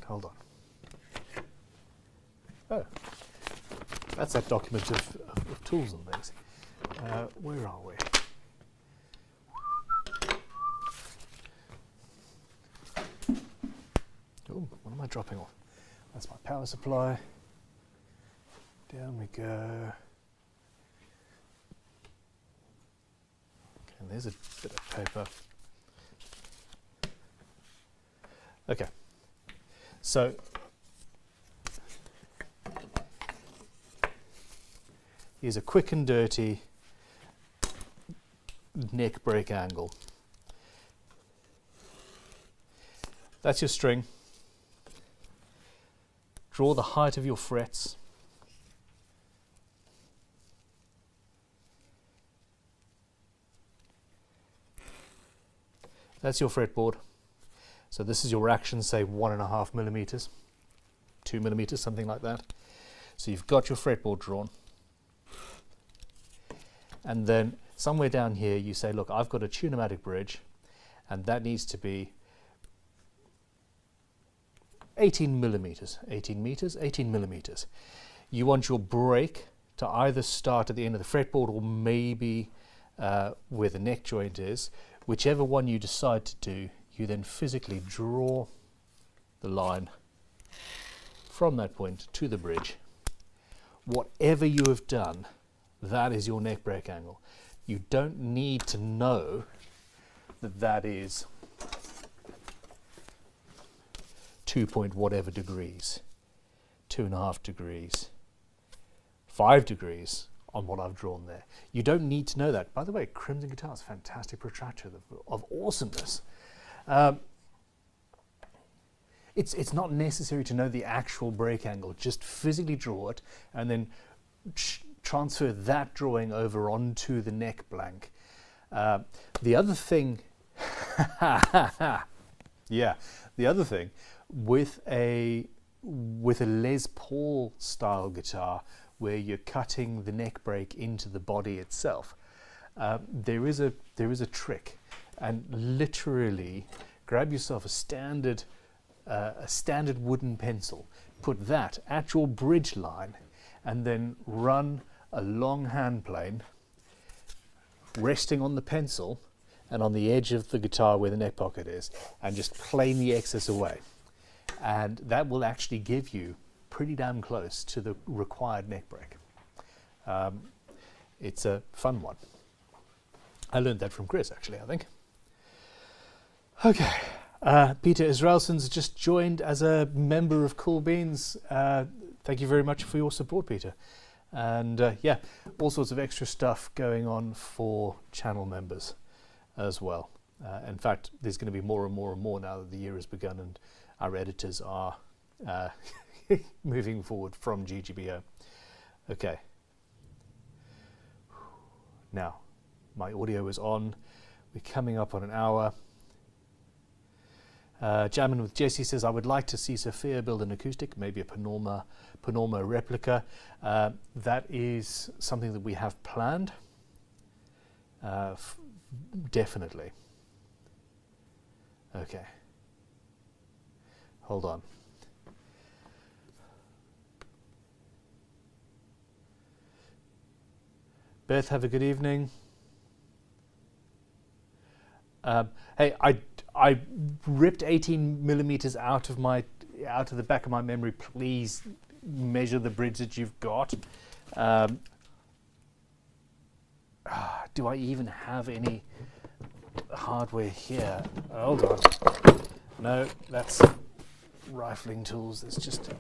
Hold on. Oh, that's that document of tools and things. Where are we? dropping off. That's my power supply. Down we go. Okay, and there's a bit of paper. Okay, so here's a quick and dirty neck break angle. That's your string. Draw the height of your frets. That's your fretboard. So this is your action, say 1.5 millimeters, 2 millimeters, something like that. So you've got your fretboard drawn. And then somewhere down here you say, look, I've got a tunematic bridge and that needs to be 18 millimeters, 18 meters, 18 millimeters. You want your break to either start at the end of the fretboard or maybe where the neck joint is. Whichever one you decide to do, you then physically draw the line from that point to the bridge. Whatever you have done, that is your neck break angle. You don't need to know that that is 2 point whatever degrees, 2.5 degrees, 5 degrees on what I've drawn there. You don't need to know that. By the way, Crimson Guitars, fantastic protractor of awesomeness. It's not necessary to know the actual break angle. Just physically draw it and then transfer that drawing over onto the neck blank. The other thing, yeah, the other thing with a Les Paul style guitar where you're cutting the neck break into the body itself, there is a trick, and literally grab yourself a standard wooden pencil, put that at your bridge line, and then run a long hand plane resting on the pencil and on the edge of the guitar where the neck pocket is, and just plane the excess away. And that will actually give you pretty damn close to the required neck break. It's a fun one. I learned that from Chris, actually, I think. Okay, Peter Israelson's just joined as a member of Cool Beans. Thank you very much for your support, Peter. And yeah, all sorts of extra stuff going on for channel members as well. In fact, there's going to be more and more and more now that the year has begun and our editors are moving forward from GGBO. Okay. Now, my audio is on. We're coming up on an hour. Jammin with Jesse says, I would like to see Sophia build an acoustic, maybe a Panorama replica. That is something that we have planned. Definitely. Okay. Hold on. Beth, have a good evening. Hey, I ripped 18 millimeters out of the back of my memory. Please measure the bridge that you've got. Do I even have any hardware here? Hold on. No, that's rifling tools. It's just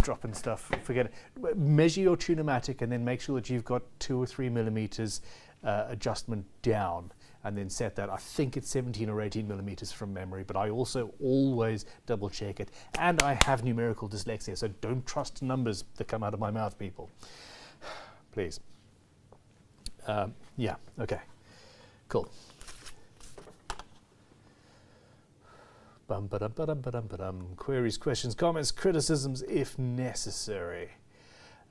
dropping stuff. Forget it. Measure your tunematic and then make sure that you've got 2 or 3 millimeters adjustment down, and then set that. I think it's 17 or 18 millimeters from memory, but I also always double check it. And I have numerical dyslexia, so don't trust numbers that come out of my mouth, people. Please. Yeah, okay. Cool. Queries, questions, comments, criticisms if necessary.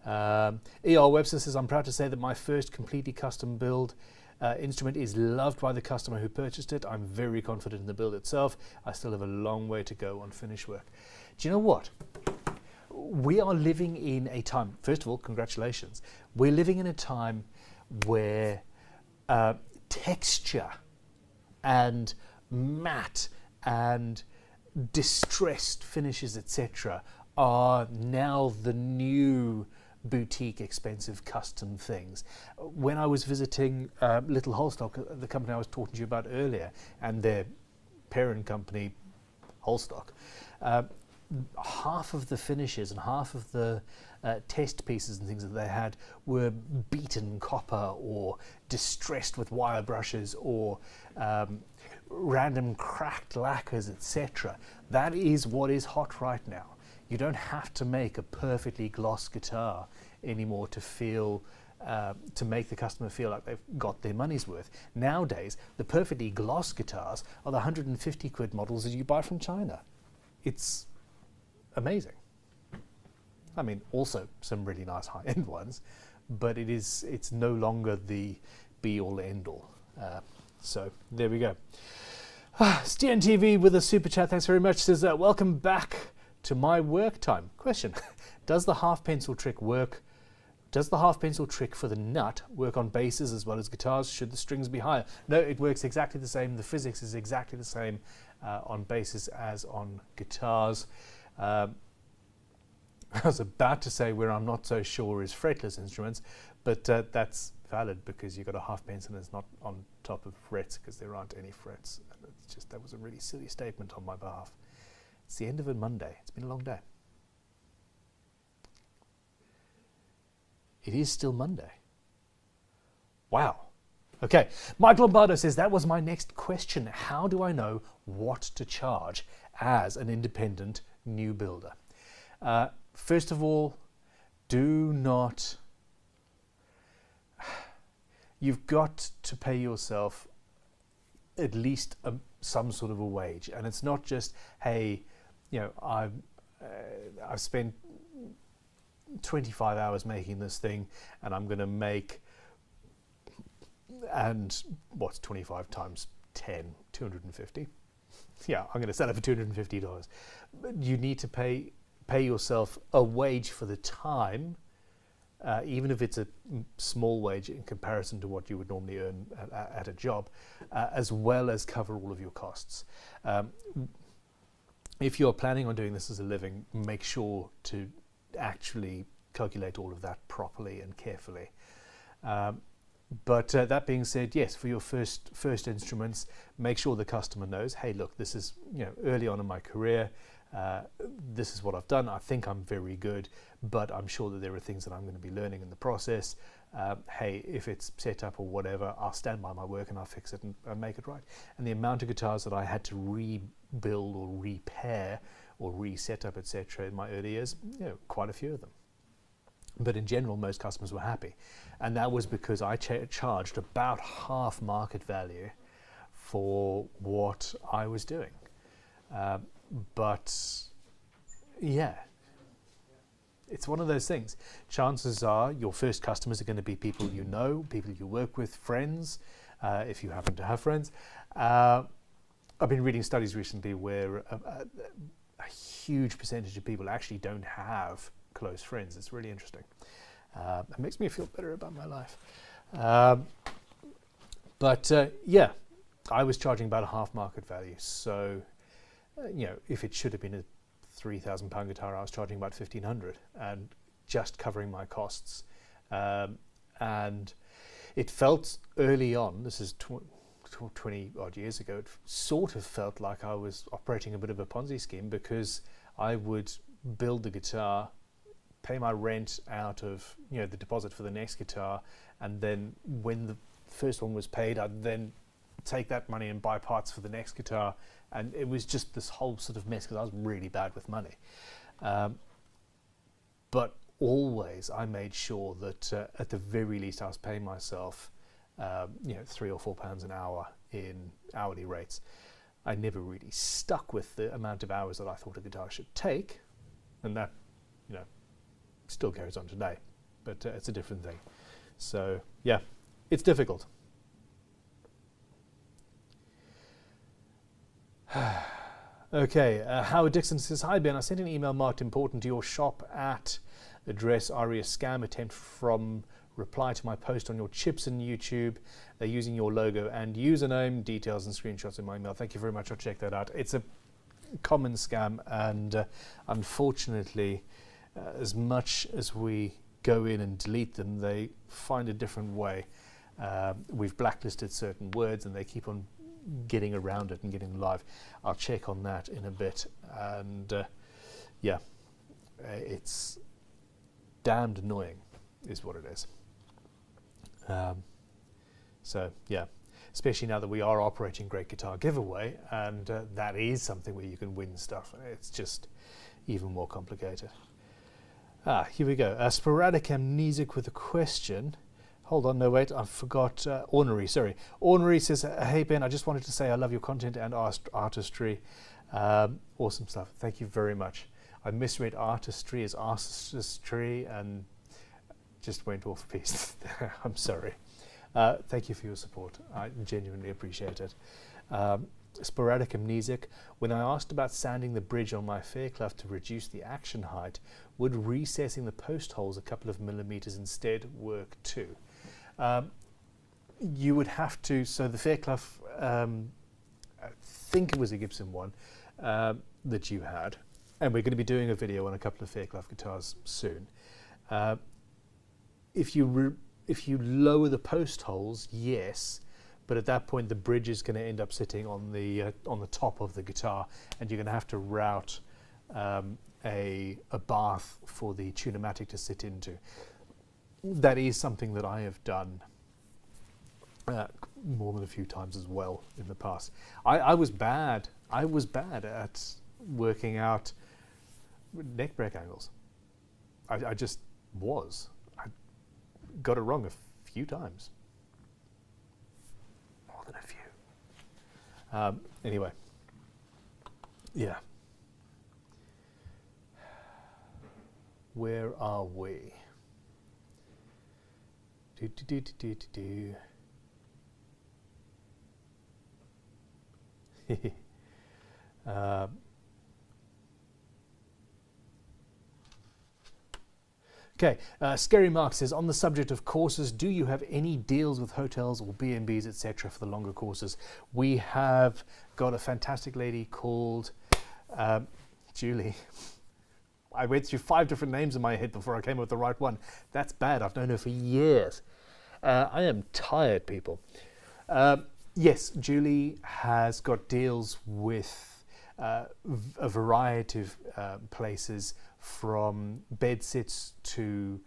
ER Webster says, I'm proud to say that my first completely custom build instrument is loved by the customer who purchased it. I'm very confident in the build itself. I still have a long way to go on finish work. Do you know what? We are living in a time, first of all, congratulations. We're living in a time where texture and matte and distressed finishes, etc., are now the new boutique, expensive custom things. When I was visiting Little Holstock, the company I was talking to you about earlier, and their parent company, Holstock, half of the finishes and half of the test pieces and things that they had were beaten copper or distressed with wire brushes or random cracked lacquers, etc. That is what is hot right now. You don't have to make a perfectly gloss guitar anymore to feel to make the customer feel like they've got their money's worth. Nowadays, the perfectly gloss guitars are the 150 quid models that you buy from China. It's amazing. I mean, also some really nice high-end ones, but it's no longer the be-all end-all. So there we go. Stian TV with a super chat, thanks very much, says welcome back to my work time. Question: does the half pencil trick work? Does the half pencil trick for the nut work on basses as well as guitars? Should the strings be higher? No, it works exactly the same. The physics is exactly the same on basses as on guitars. I was about to say where I'm not so sure is fretless instruments, but that's valid because you've got a half pencil and it's not on top of frets because there aren't any frets. And it's just, that was a really silly statement on my behalf. It's the end of a Monday. It's been a long day. It is still Monday. Wow. Okay. Mike Lombardo says, that was my next question. How do I know what to charge as an independent new builder? First of all, you've got to pay yourself at least some sort of a wage. And it's not just, hey, you know, I've spent 25 hours making this thing and I'm going to make, and what's 25 times 10? 250. Yeah, I'm going to sell it for $250. But you need to pay yourself a wage for the time, even if it's a small wage in comparison to what you would normally earn at a job, as well as cover all of your costs. If you're planning on doing this as a living, make sure to actually calculate all of that properly and carefully. But that being said, yes, for your first instruments, make sure the customer knows, hey, look, this is, you know, early on in my career, this is what I've done. I think I'm very good, but I'm sure that there are things that I'm going to be learning in the process. Hey, if it's set up or whatever, I'll stand by my work and I'll fix it and make it right. And the amount of guitars that I had to rebuild or repair or reset up, etc., in my early years, you know, quite a few of them. But in general, most customers were happy. And that was because I charged about half market value for what I was doing. But yeah, it's one of those things. Chances are your first customers are going to be people you know, people you work with, friends, if you happen to have friends. I've been reading studies recently where a huge percentage of people actually don't have close friends. It's really interesting. It makes me feel better about my life. Yeah, I was charging about a half market value. So, you know, if it should have been a £3,000 guitar, I was charging about 1,500 and just covering my costs. And it felt early on, this is 20 odd years ago, it sort of felt like I was operating a bit of a Ponzi scheme because I would build the guitar, pay my rent out of, you know, the deposit for the next guitar, and then when the first one was paid, I'd then take that money and buy parts for the next guitar, and it was just this whole sort of mess because I was really bad with money. But always I made sure that at the very least I was paying myself you know, £3 or £4 an hour in hourly rates. I never really stuck with the amount of hours that I thought a guitar should take, and that, you know, still carries on today, but it's a different thing. So yeah, it's difficult. Okay, Howard Dixon says, hi Ben, I sent an email marked important to your shop at address ARIA scam attempt from reply to my post on your chips and YouTube. They're using your logo and username, details and screenshots in my email. Thank you very much, I'll check that out. It's a common scam, and unfortunately, as much as we go in and delete them, they find a different way. We've blacklisted certain words and they keep on getting around it and getting live. I'll check on that in a bit, and yeah, it's damned annoying is what it is. So yeah, especially now that we are operating Great Guitar Giveaway, and that is something where you can win stuff. It's just even more complicated. Here we go. Sporadic Amnesic with a question. Hold on, no wait, I forgot. Ornery, sorry. Ornery says, hey Ben, I just wanted to say I love your content and artistry. Awesome stuff. Thank you very much. I misread artistry as artistry and just went off a piece. I'm sorry. Thank you for your support. I genuinely appreciate it. Sporadic Amnesic. When I asked about sanding the bridge on my Fairclough to reduce the action height, would recessing the post holes a couple of millimeters instead work too? You would have to, so the Fairclough, I think it was a Gibson one that you had, and we're going to be doing a video on a couple of Fairclough guitars soon. If you lower the post holes, yes, but at that point the bridge is going to end up sitting on the top of the guitar, and you're going to have to route a bath for the Tune-o-matic to sit into. That is something that I have done more than a few times as well in the past. I was bad at working out neck break angles. I just was. I got it wrong a few times. More than a few. Anyway, yeah. Where are we? Okay, Scary Mark says, on the subject of courses, do you have any deals with hotels or B&Bs, etc. for the longer courses? We have got a fantastic lady called Julie. I went through 5 different names in my head before I came up with the right one. That's bad. I've known her for years. I am tired, people. Yes, Julie has got deals with a variety of places, from bed sits to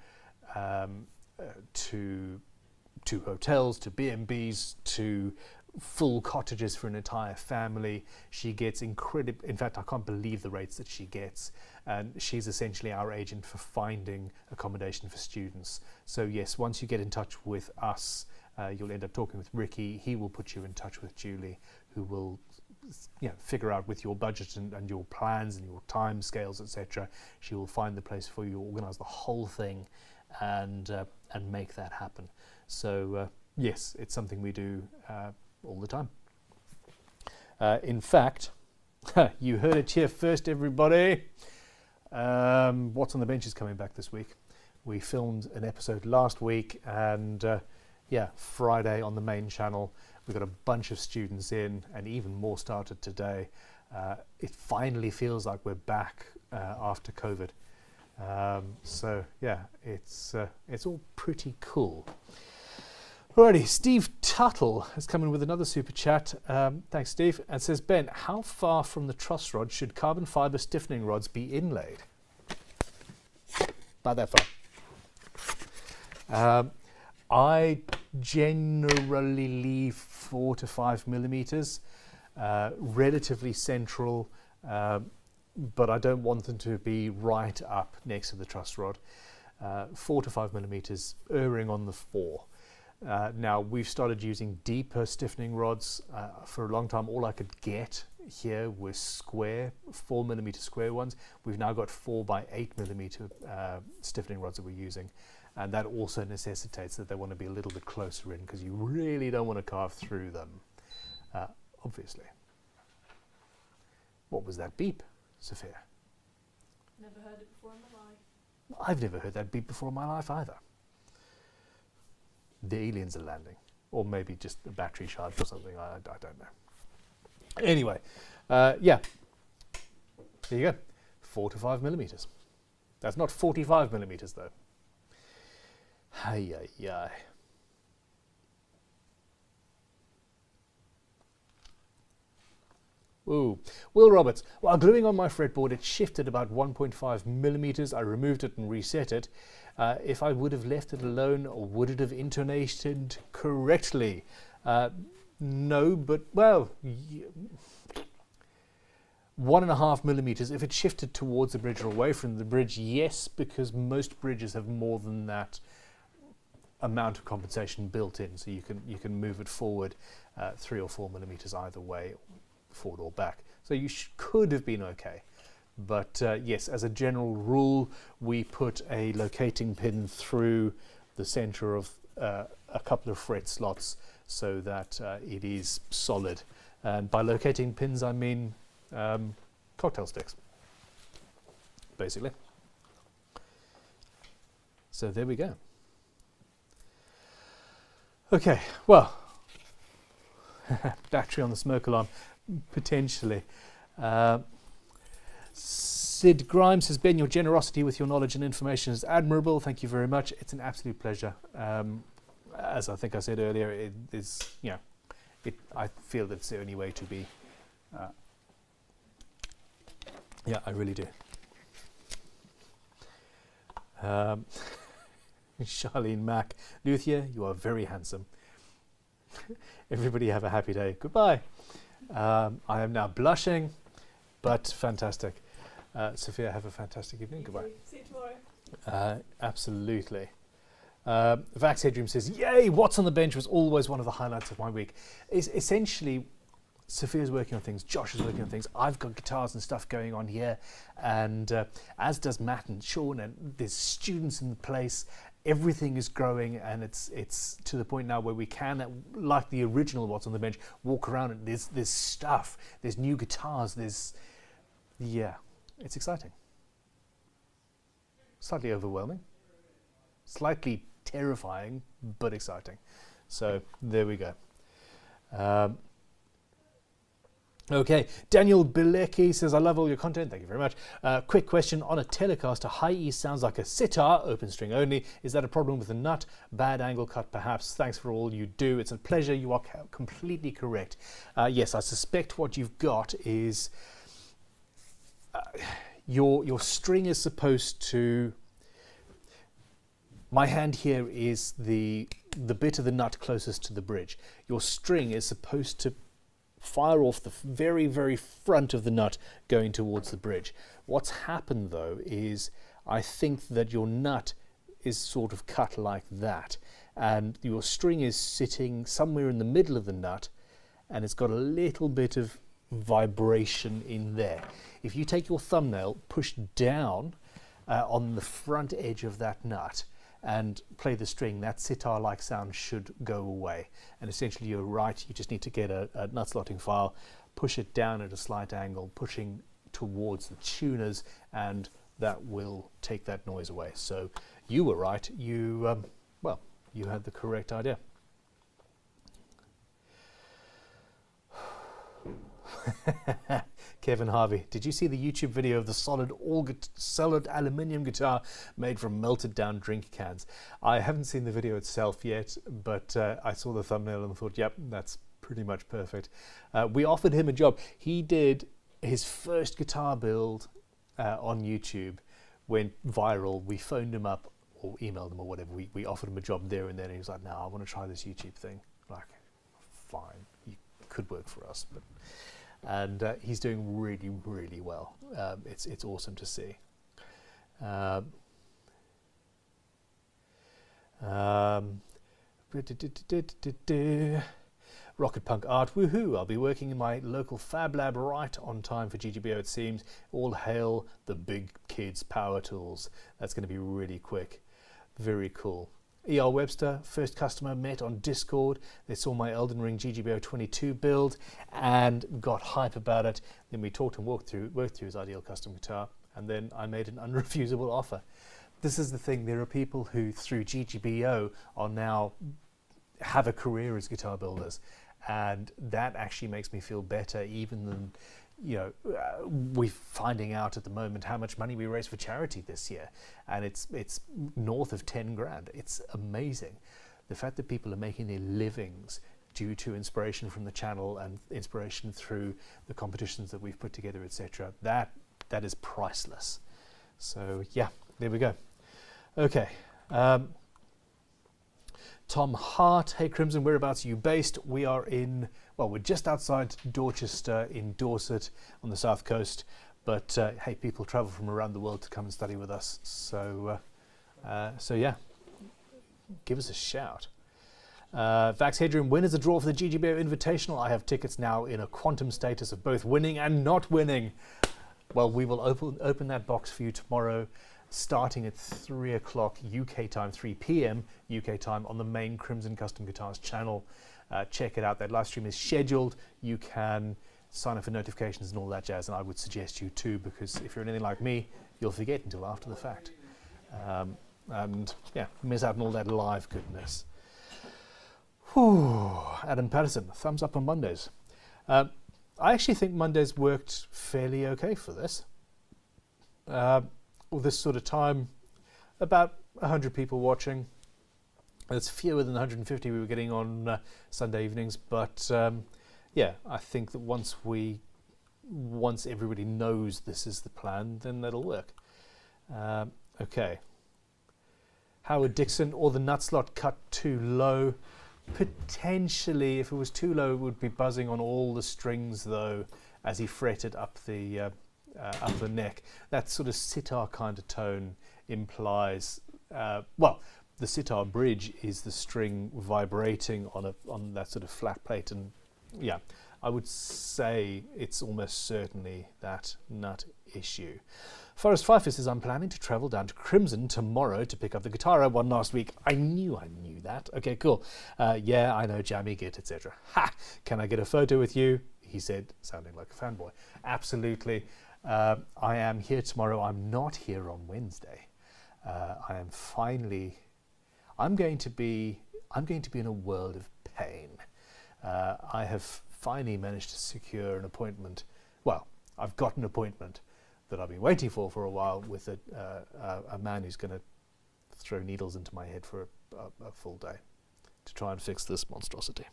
hotels, to B&Bs, to full cottages for an entire family. She gets incredible. In fact, I can't believe the rates that she gets. And she's essentially our agent for finding accommodation for students. So yes, once you get in touch with us, you'll end up talking with Ricky. He will put you in touch with Julie, who will, you know, figure out with your budget and your plans and your time scales, etc. She will find the place for you, organize the whole thing, and make that happen. So yes, it's something we do all the time. In fact, you heard it here first, everybody. What's on the Bench is coming back this week. We filmed an episode last week, and yeah, Friday on the main channel. We've got a bunch of students in, and even more started today. It finally feels like we're back after COVID. So yeah, it's all pretty cool. Alrighty, Steve Tuttle has come in with another super chat. Thanks, Steve. And says, Ben, how far from the truss rod should carbon fiber stiffening rods be inlaid? About that far. I generally leave 4 to 5 millimeters, relatively central, but I don't want them to be right up next to the truss rod. 4 to 5 millimeters, erring on the 4. Now, we've started using deeper stiffening rods. For a long time, all I could get here was square, 4 millimeter square ones. We've now got 4 by 8 millimeter stiffening rods that we're using. And that also necessitates that they want to be a little bit closer in, because you really don't want to carve through them, obviously. What was that beep, Sophia? Never heard it before in my life. I've never heard that beep before in my life either. The aliens are landing, or maybe just a battery charge or something. I don't know. Anyway, yeah, there you go. 4 to 5 millimeters. That's not 45 millimeters though. Ay, ay, ay. Ooh. Will Roberts, while gluing on my fretboard, it shifted about 1.5 millimeters. I removed it and reset it. If I would have left it alone, would it have intonated correctly? No, but, well, 1.5 millimeters. If it shifted towards the bridge or away from the bridge, yes, because most bridges have more than that amount of compensation built in, so you can move it forward 3 or 4 millimeters either way, forward or back. So you could have been okay. But yes, as a general rule, we put a locating pin through the center of a couple of fret slots so that it is solid. And by locating pins, I mean cocktail sticks, basically. So there we go. Okay, well, battery on the smoke alarm, potentially. Sid Grimes says, Ben, your generosity with your knowledge and information is admirable. Thank you very much. It's an absolute pleasure. As I think I said earlier, it is, you know, I feel that it's the only way to be. Yeah, I really do. Charlene Mack, Luthier, you are very handsome. Everybody have a happy day. Goodbye. I am now blushing, but fantastic. Sophia, have a fantastic evening. Goodbye. See you tomorrow. Absolutely. Vax Headroom says, yay, What's on the Bench was always one of the highlights of my week. Essentially, Sophia's working on things, Josh is working on things, I've got guitars and stuff going on here, and as does Matt and Sean, and there's students in the place. Everything is growing, and it's to the point now where we can, like the original What's on the Bench, walk around and there's stuff, there's new guitars, yeah, it's exciting. Slightly overwhelming, slightly terrifying, but exciting. So there we go. Okay, Daniel Bilecki says, I love all your content. Thank you very much. Quick question. On a Telecaster, high E sounds like a sitar, open string only. Is that a problem with the nut? Bad angle cut, perhaps? Thanks for all you do. It's a pleasure. You are completely correct. Yes, I suspect what you've got is your string is supposed to... My hand here is the bit of the nut closest to the bridge. Your string is supposed to fire off the very, very front of the nut going towards the bridge. What's happened though is I think that your nut is sort of cut like that, and your string is sitting somewhere in the middle of the nut, and it's got a little bit of vibration in there. If you take your thumbnail, push down on the front edge of that nut and play the string, that sitar-like sound should go away. And essentially you're right, you just need to get a nut slotting file, push it down at a slight angle, pushing towards the tuners, and that will take that noise away. So you were right, you had the correct idea. Kevin Harvey, did you see the YouTube video of the solid aluminium guitar made from melted down drink cans? I haven't seen the video itself yet, but I saw the thumbnail and thought, yep, that's pretty much perfect. We offered him a job. He did his first guitar build on YouTube, went viral. We phoned him up or emailed him or whatever. We offered him a job there and then, and he was like, no, I want to try this YouTube thing. Like, fine, you could work for us, but... And he's doing really, really well. It's awesome to see. Rocket Punk Art, woohoo! I'll be working in my local Fab Lab right on time for GGBO, it seems. All hail the big kids power tools. That's going to be really quick. Very cool. E.R. Webster, first customer, met on Discord. They saw my Elden Ring GGBO 22 build and got hype about it. Then we talked and worked through his ideal custom guitar, and then I made an unrefusable offer. This is the thing, there are people who through GGBO are now have a career as guitar builders, and that actually makes me feel better even than we're finding out at the moment how much money we raised for charity this year, and it's north of 10 grand. It's amazing. The fact that people are making their livings due to inspiration from the channel and inspiration through the competitions that we've put together, etc. That is priceless. So yeah, there we go. Okay. Tom Hart, hey Crimson, whereabouts are you based? We are we're just outside Dorchester in Dorset on the south coast, but hey, people travel from around the world to come and study with us. So yeah, give us a shout. Vax Headroom, when is the draw for the GGBO Invitational? I have tickets now in a quantum status of both winning and not winning. Well, we will open that box for you tomorrow, starting at 3 o'clock UK time, 3 p.m. UK time on the main Crimson Custom Guitars channel. Check it out. That live stream is scheduled. You can sign up for notifications and all that jazz, and I would suggest you too, because if you're anything like me, you'll forget until after the fact. And yeah, miss out on all that live goodness. Whew. Adam Patterson, thumbs up on Mondays. I actually think Mondays worked fairly okay for this. This sort of time, about 100 people watching. It's fewer than the 150 we were getting on Sunday evenings, but yeah, I think that once everybody knows this is the plan, then that'll work. Okay. Howard Dixon, or the nut slot cut too low? Potentially, if it was too low, it would be buzzing on all the strings, though, as he fretted up the neck. That sort of sitar kind of tone implies, well, the sitar bridge is the string vibrating on that sort of flat plate, and yeah, I would say it's almost certainly that nut issue. Forrest Pfeiffer says, I'm planning to travel down to Crimson tomorrow to pick up the guitar I won last week. I knew that. Okay, cool. Yeah, I know, jammy git, etc. Ha! Can I get a photo with you? He said, sounding like a fanboy. Absolutely. I am here tomorrow. I'm not here on Wednesday. I'm going to be in a world of pain. I have finally managed to secure an appointment. Well, I've got an appointment that I've been waiting for a while with a man who's going to throw needles into my head for a full day to try and fix this monstrosity.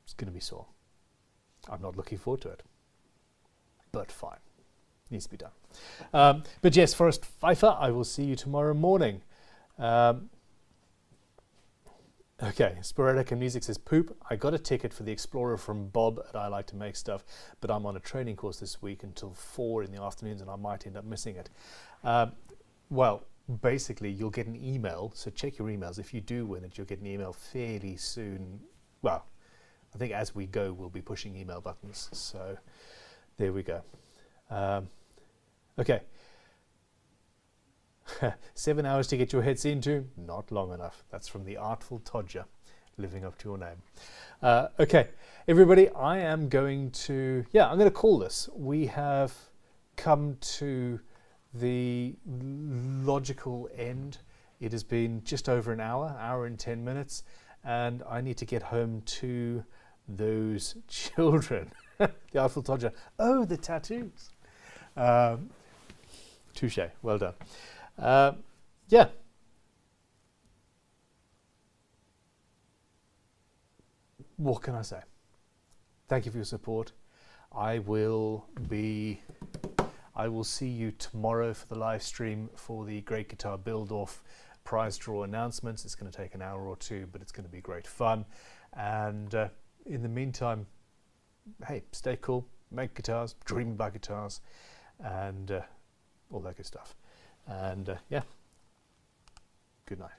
It's going to be sore. I'm not looking forward to it, but fine. Needs to be done. But yes, Forrest Pfeiffer, I will see you tomorrow morning. Okay, Sporadic and Music says, poop, I got a ticket for the Explorer from Bob at I Like to Make Stuff, but I'm on a training course this week until 4 in the afternoons and I might end up missing it. Well, basically, you'll get an email, so check your emails. If you do win it, you'll get an email fairly soon. Well, I think as we go, we'll be pushing email buttons, so there we go. Okay. 7 hours to get your heads into? Not long enough. That's from the Artful Todger, living up to your name. Okay, everybody, I am going to call this. We have come to the logical end. It has been just over an hour and 10 minutes, and I need to get home to those children. The Artful Todger. Oh, the tattoos. Touche. Well done. Yeah. What can I say? Thank you for your support. I will see you tomorrow for the live stream for the Great Guitar Build-Off prize draw announcements. It's going to take an hour or two, but it's going to be great fun. And in the meantime, hey, stay cool, make guitars, dream about guitars, and all that good stuff. And yeah, good night.